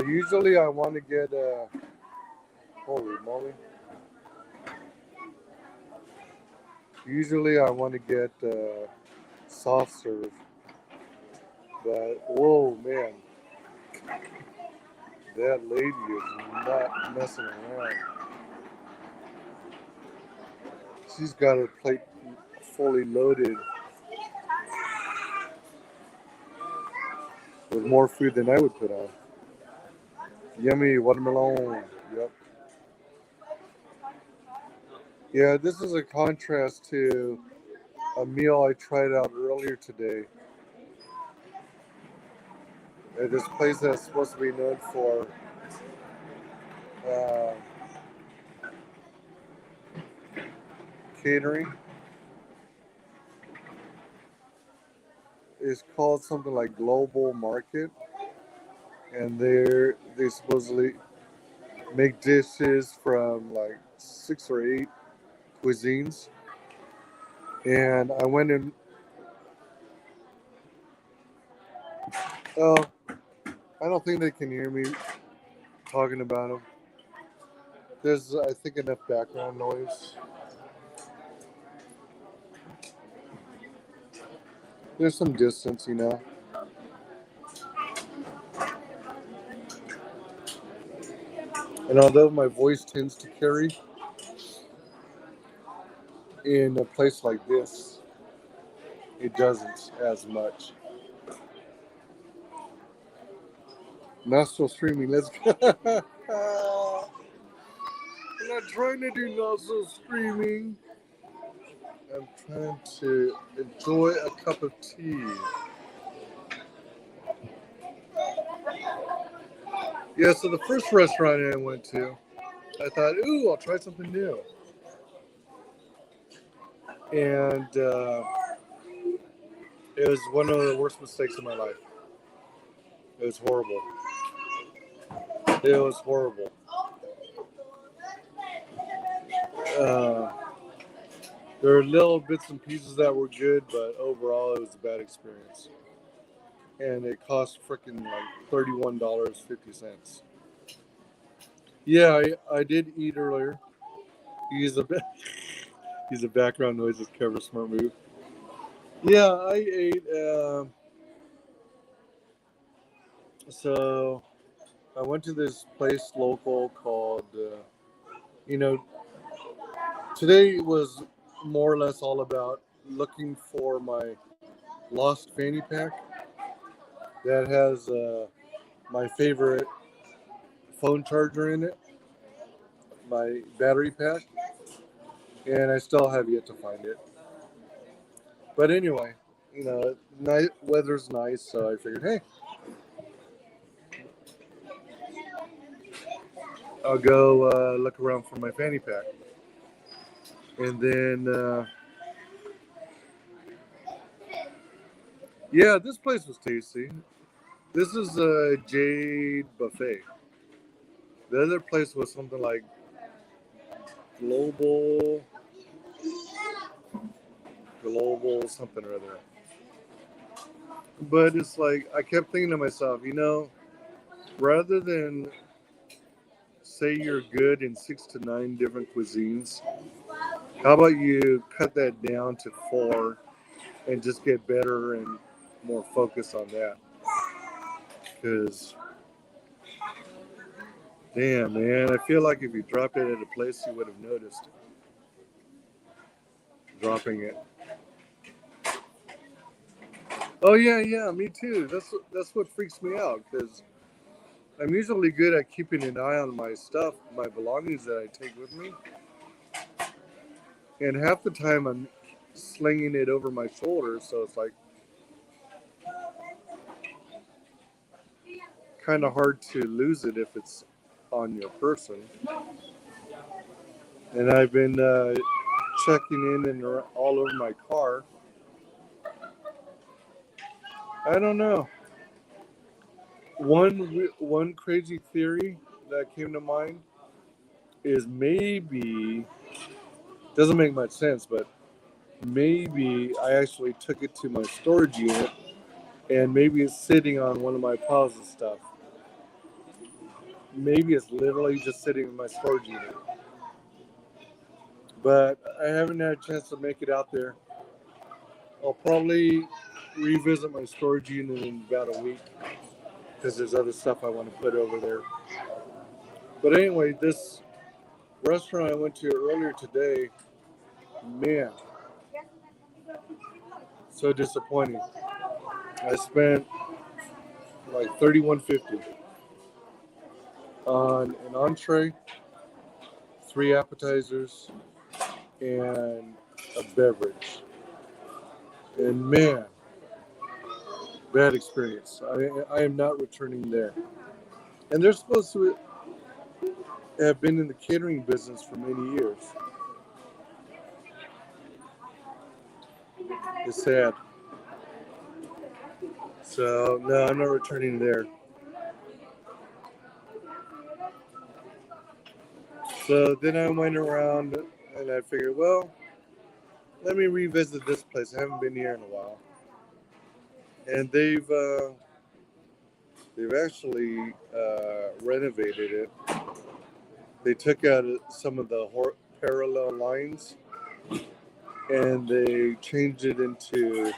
Usually I want to get, holy moly. Usually I want to get soft serve. But, whoa, man. That lady is not messing around. She's got her plate fully loaded with more food than I would put on. Yummy watermelon. Yep. Yeah, this is a contrast to a meal I tried out earlier today at this place that's supposed to be known for uh, catering. It's called something like Global Market, and they supposedly make dishes from like 6 or 8 cuisines. And I went in. Oh, I don't think they can hear me talking about them. There's, I think, enough background noise. There's some distance, you know. And although my voice tends to carry in a place like this, it doesn't as much. Not so streaming. Let's go. I'm not trying to do not so streaming. I'm trying to enjoy a cup of tea. Yeah, so the first restaurant I went to, I thought, ooh, I'll try something new. And it was one of the worst mistakes of my life. It was horrible. It was horrible. Uh, there were little bits and pieces that were good, but overall it was a bad experience. And it cost freaking like $31.50. Yeah, I did eat earlier. Use a use a background noise as cover smart move. Yeah, I ate. So I went to this place local called. You know, today was more or less all about looking for my lost fanny pack that has my favorite phone charger in it, my battery pack, and I still have yet to find it. But anyway, night weather's nice, so I figured, hey, I'll go look around for my fanny pack. And then, yeah, this place was tasty. This is a Jade buffet. The other place was something like global, global something or other. But it's like I kept thinking to myself, rather than say you're good in 6 to 9 different cuisines, how about you cut that down to 4 and just get better and more focused on that? Because, damn, man, I feel like if you dropped it at a place, you would have noticed dropping it. Oh yeah, yeah, me too. That's what freaks me out because I'm usually good at keeping an eye on my stuff, my belongings that I take with me, and half the time I'm slinging it over my shoulder, so it's like kind of hard to lose it if it's on your person. And I've been checking in and all over my car. I don't know. One crazy theory that came to mind is maybe doesn't make much sense, but maybe I actually took it to my storage unit and maybe it's sitting on one of my piles of stuff. Maybe it's literally just sitting in my storage unit. But I haven't had a chance to make it out there. I'll probably revisit my storage unit in about a week because there's other stuff I want to put over there. But anyway, this restaurant I went to earlier today, man, so disappointing. I spent like $31.50 on an entree, 3 appetizers, and a beverage. And man, bad experience. I am not returning there. And they're supposed to have been in the catering business for many years. It's sad. So no, I'm not returning there. So then I went around and I figured, well, let me revisit this place. I haven't been here in a while, and they've actually renovated it. They took out some of the parallel lines and they changed it into.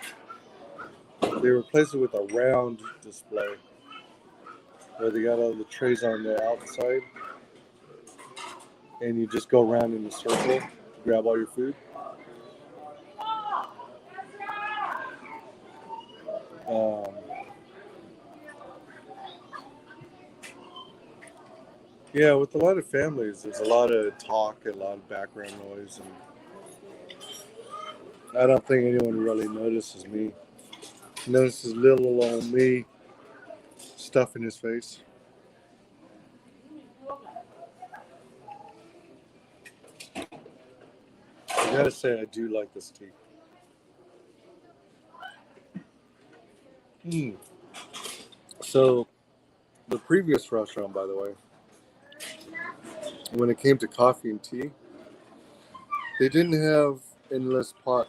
They replaced it with a round display where they got all the trays on the outside, and you just go around in a circle to grab all your food. Um, yeah, with a lot of families, there's a lot of talk, a lot of background noise, and I don't think anyone really notices me. Notices little old me stuffing his face. I gotta say, I do like this tea. Mm. So, the previous restaurant, by the way, when it came to coffee and tea, they didn't have endless pot.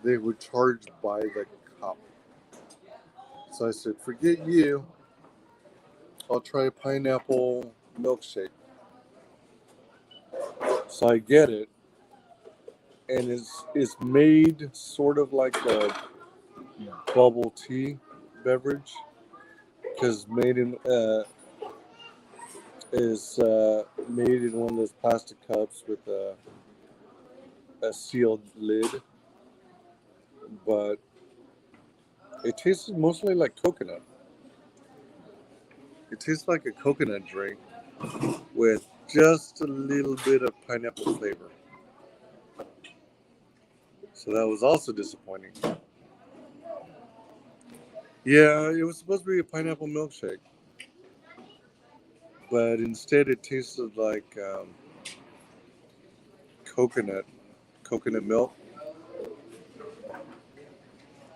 They would charge by the cup. So I said, forget you. I'll try a pineapple milkshake. So I get it, and it's made sort of like a bubble tea beverage because made in is made in one of those plastic cups with a sealed lid, but it tastes mostly like coconut. It tastes like a coconut drink with just a little bit of pineapple flavor. So that was also disappointing. Yeah, it was supposed to be a pineapple milkshake, but instead it tasted like coconut, coconut milk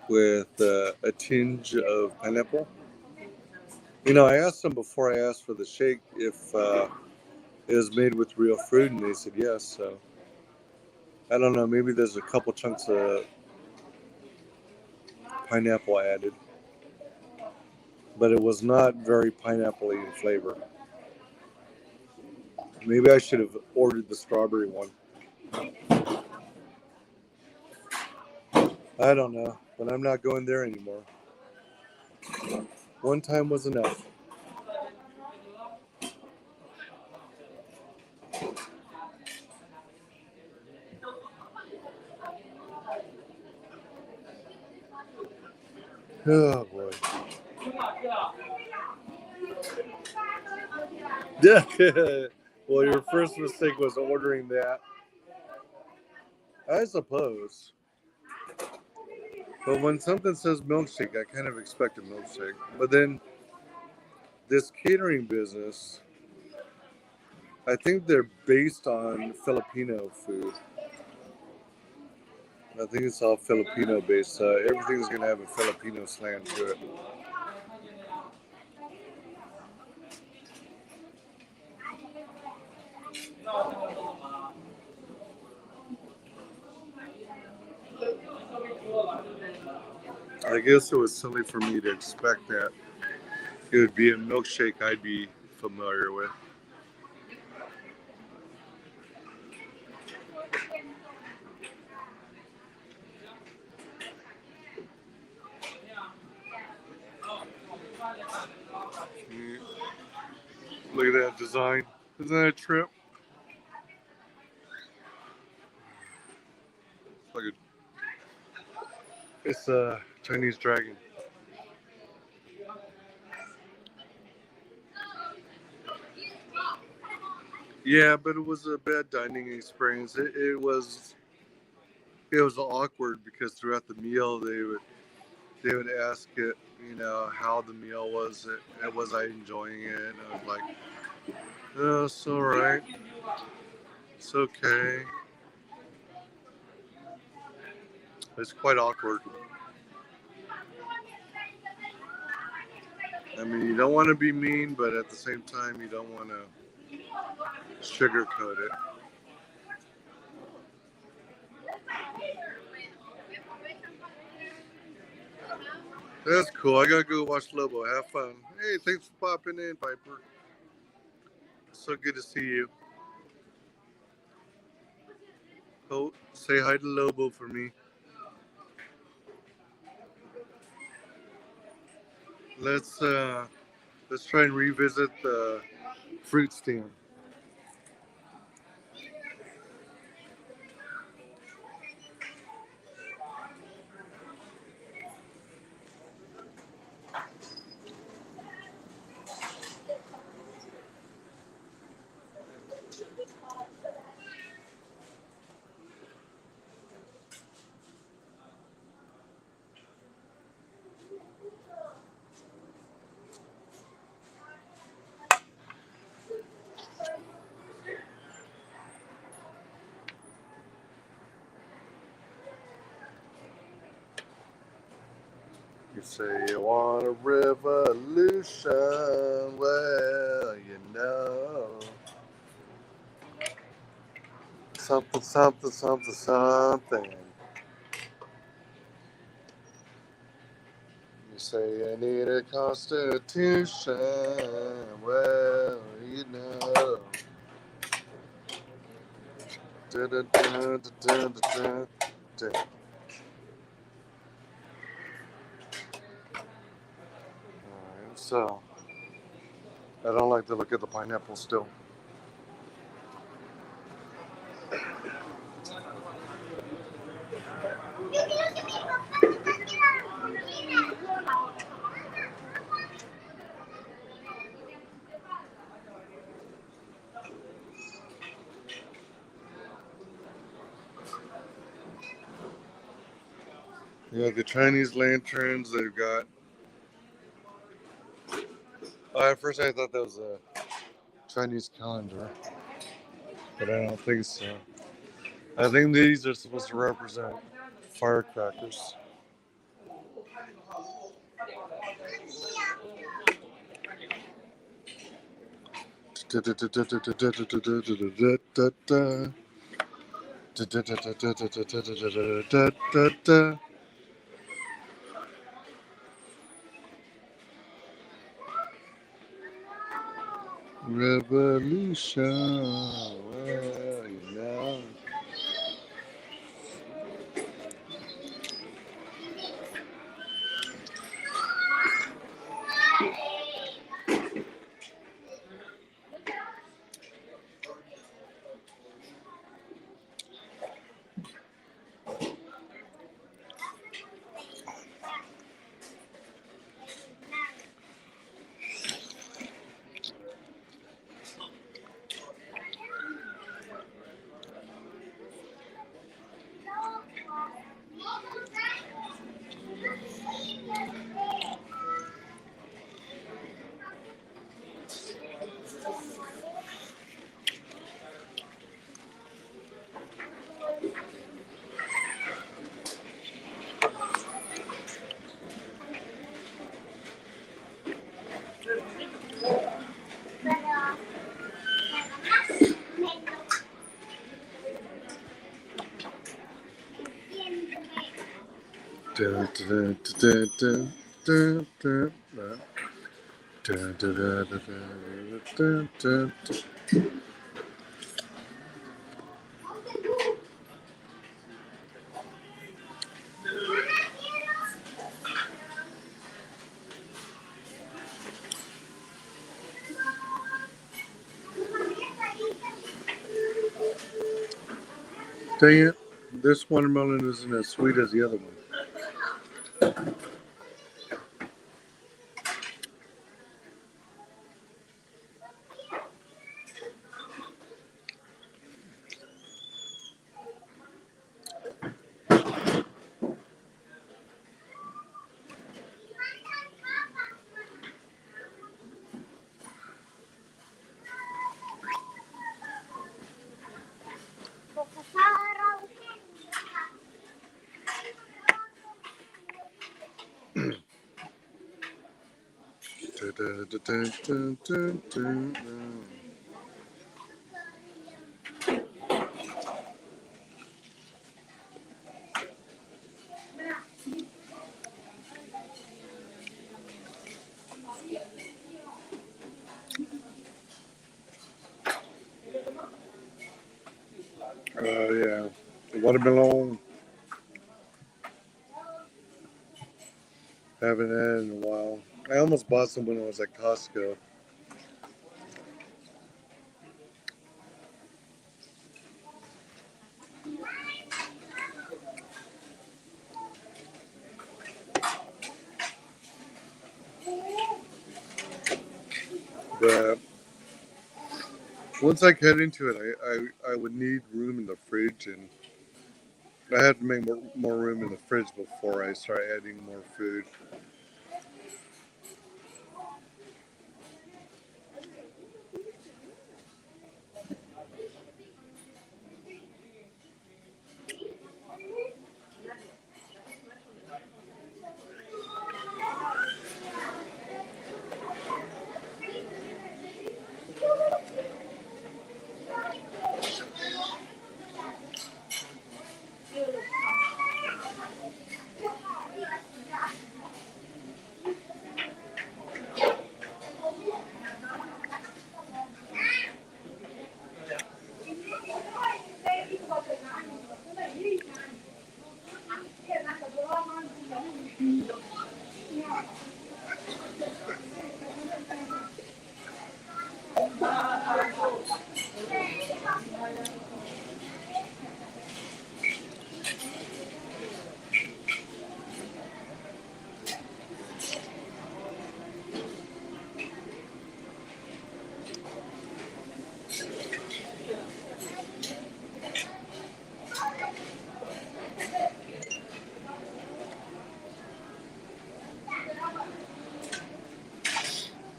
with a tinge of pineapple. You know, I asked them before I asked for the shake if it was made with real fruit, and they said yes. So I don't know. Maybe there's a couple chunks of pineapple added, but it was not very pineapple-y in flavor. Maybe I should have ordered the strawberry one. I don't know, but I'm not going there anymore. One time was enough. Oh boy. Yeah. Well, your first mistake was ordering that. I suppose. But when something says milkshake, I kind of expect a milkshake. But then this catering business, I think they're based on Filipino food. I think it's all Filipino based. Everything's gonna have a Filipino slant to it. I guess it was silly for me to expect that it would be a milkshake I'd be familiar with. Look at that design. Isn't that a trip? It's like it's a Chinese dragon. Yeah, but it was a bad dining experience. It was awkward because throughout the meal they would ask it, how the meal was. Was I enjoying it? And I was like, oh, it's all right. It's okay. It's quite awkward. I mean, you don't want to be mean, but at the same time, you don't want to sugarcoat it. That's cool. I gotta go watch Lobo. Have fun. Hey, thanks for popping in, Piper. So good to see you. Oh, say hi to Lobo for me. Let's uh, let's try and revisit the fruit stand. You say you want a revolution, well, you know. Something, something, something, something. You say you need a constitution, well, you know. Dun, dun, dun, dun, dun, dun. Alright, so I don't like the look of the pineapple still. Yeah, the Chinese lanterns they've got. At first I thought that was a Chinese calendar, but I don't think so. I think these are supposed to represent firecrackers. Revolution. Well, you know. Dun, dun, dun, dun, dun, dun, dun. Dun, dun, dun, dun, dun, dun, dun. Dang it, this watermelon isn't as sweet as the other one. Yeah, watermelon. Haven't had it in a while. I almost bought some when I was at Costco. But once I cut into it, I would need room in the fridge, and I had to make more room in the fridge before I start adding more food.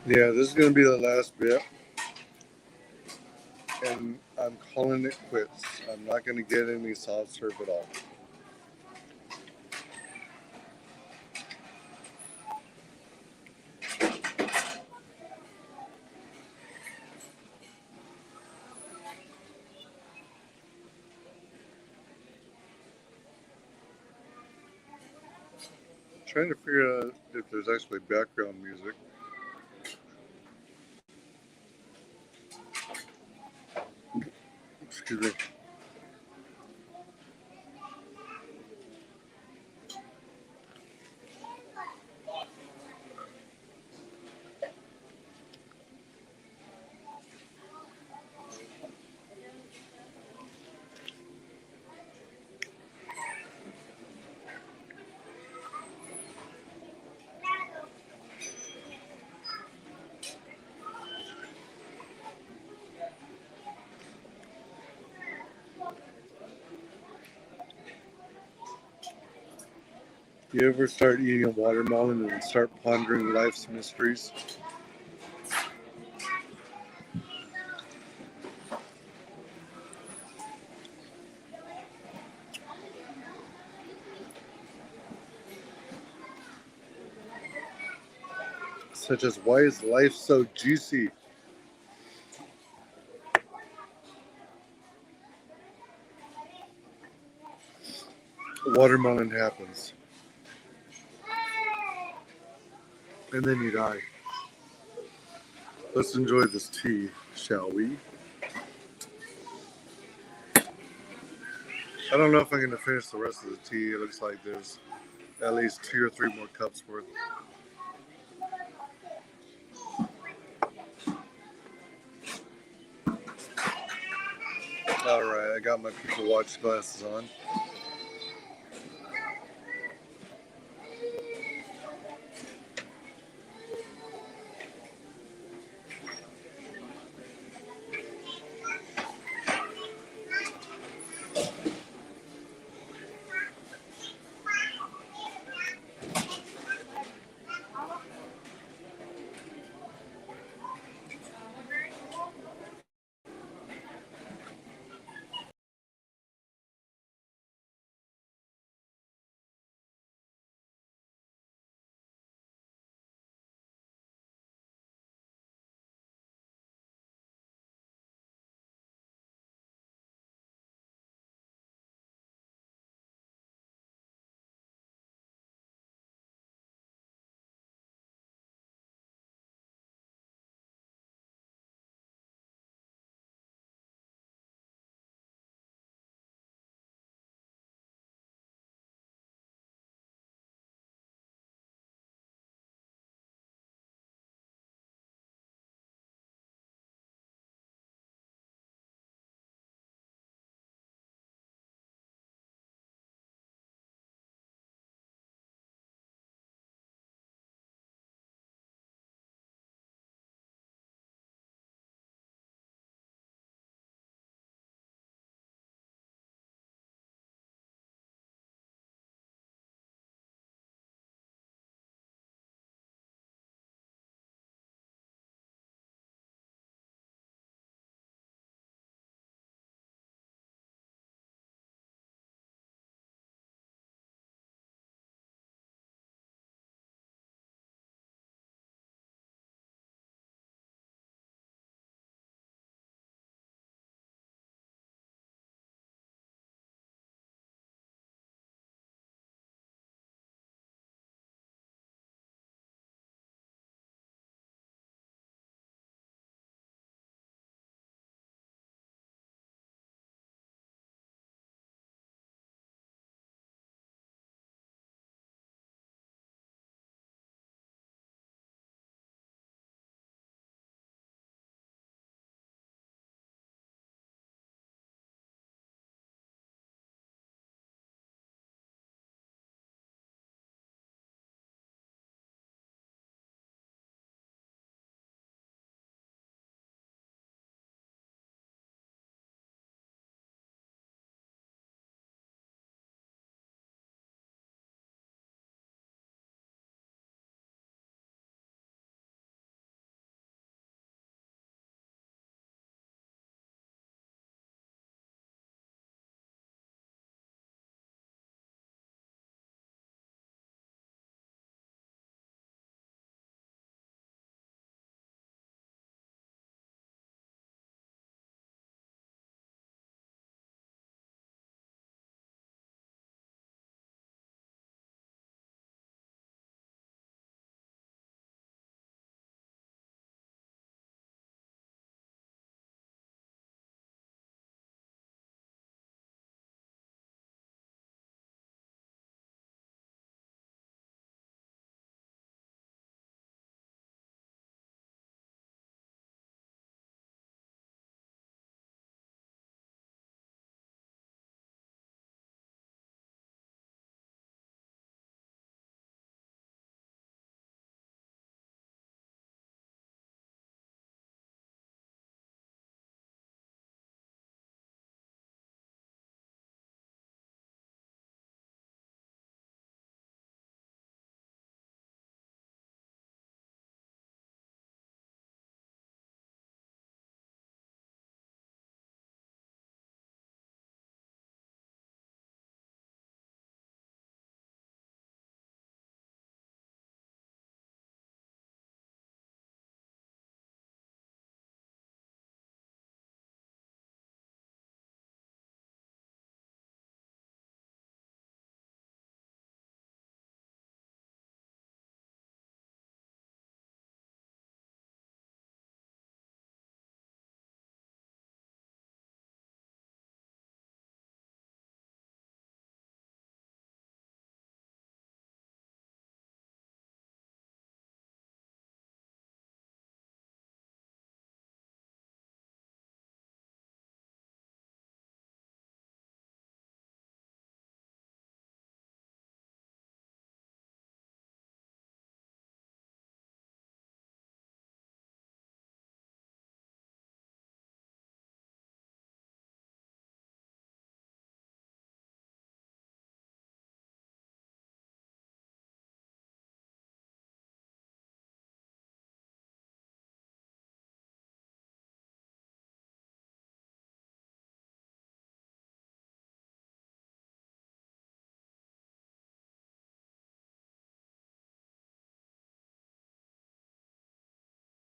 Yeah, this is gonna be the last bit, and I'm calling it quits. I'm not gonna get any soft serve at all. Trying to figure out if there's actually background music. Excuse me. You ever start eating a watermelon and start pondering life's mysteries? Such as, why is life so juicy? Watermelon happens. And then you die. Let's enjoy this tea, shall we? I don't know if I'm going to finish the rest of the tea. It looks like there's at least 2 or 3 more cups worth. Alright, I got my people watch glasses on.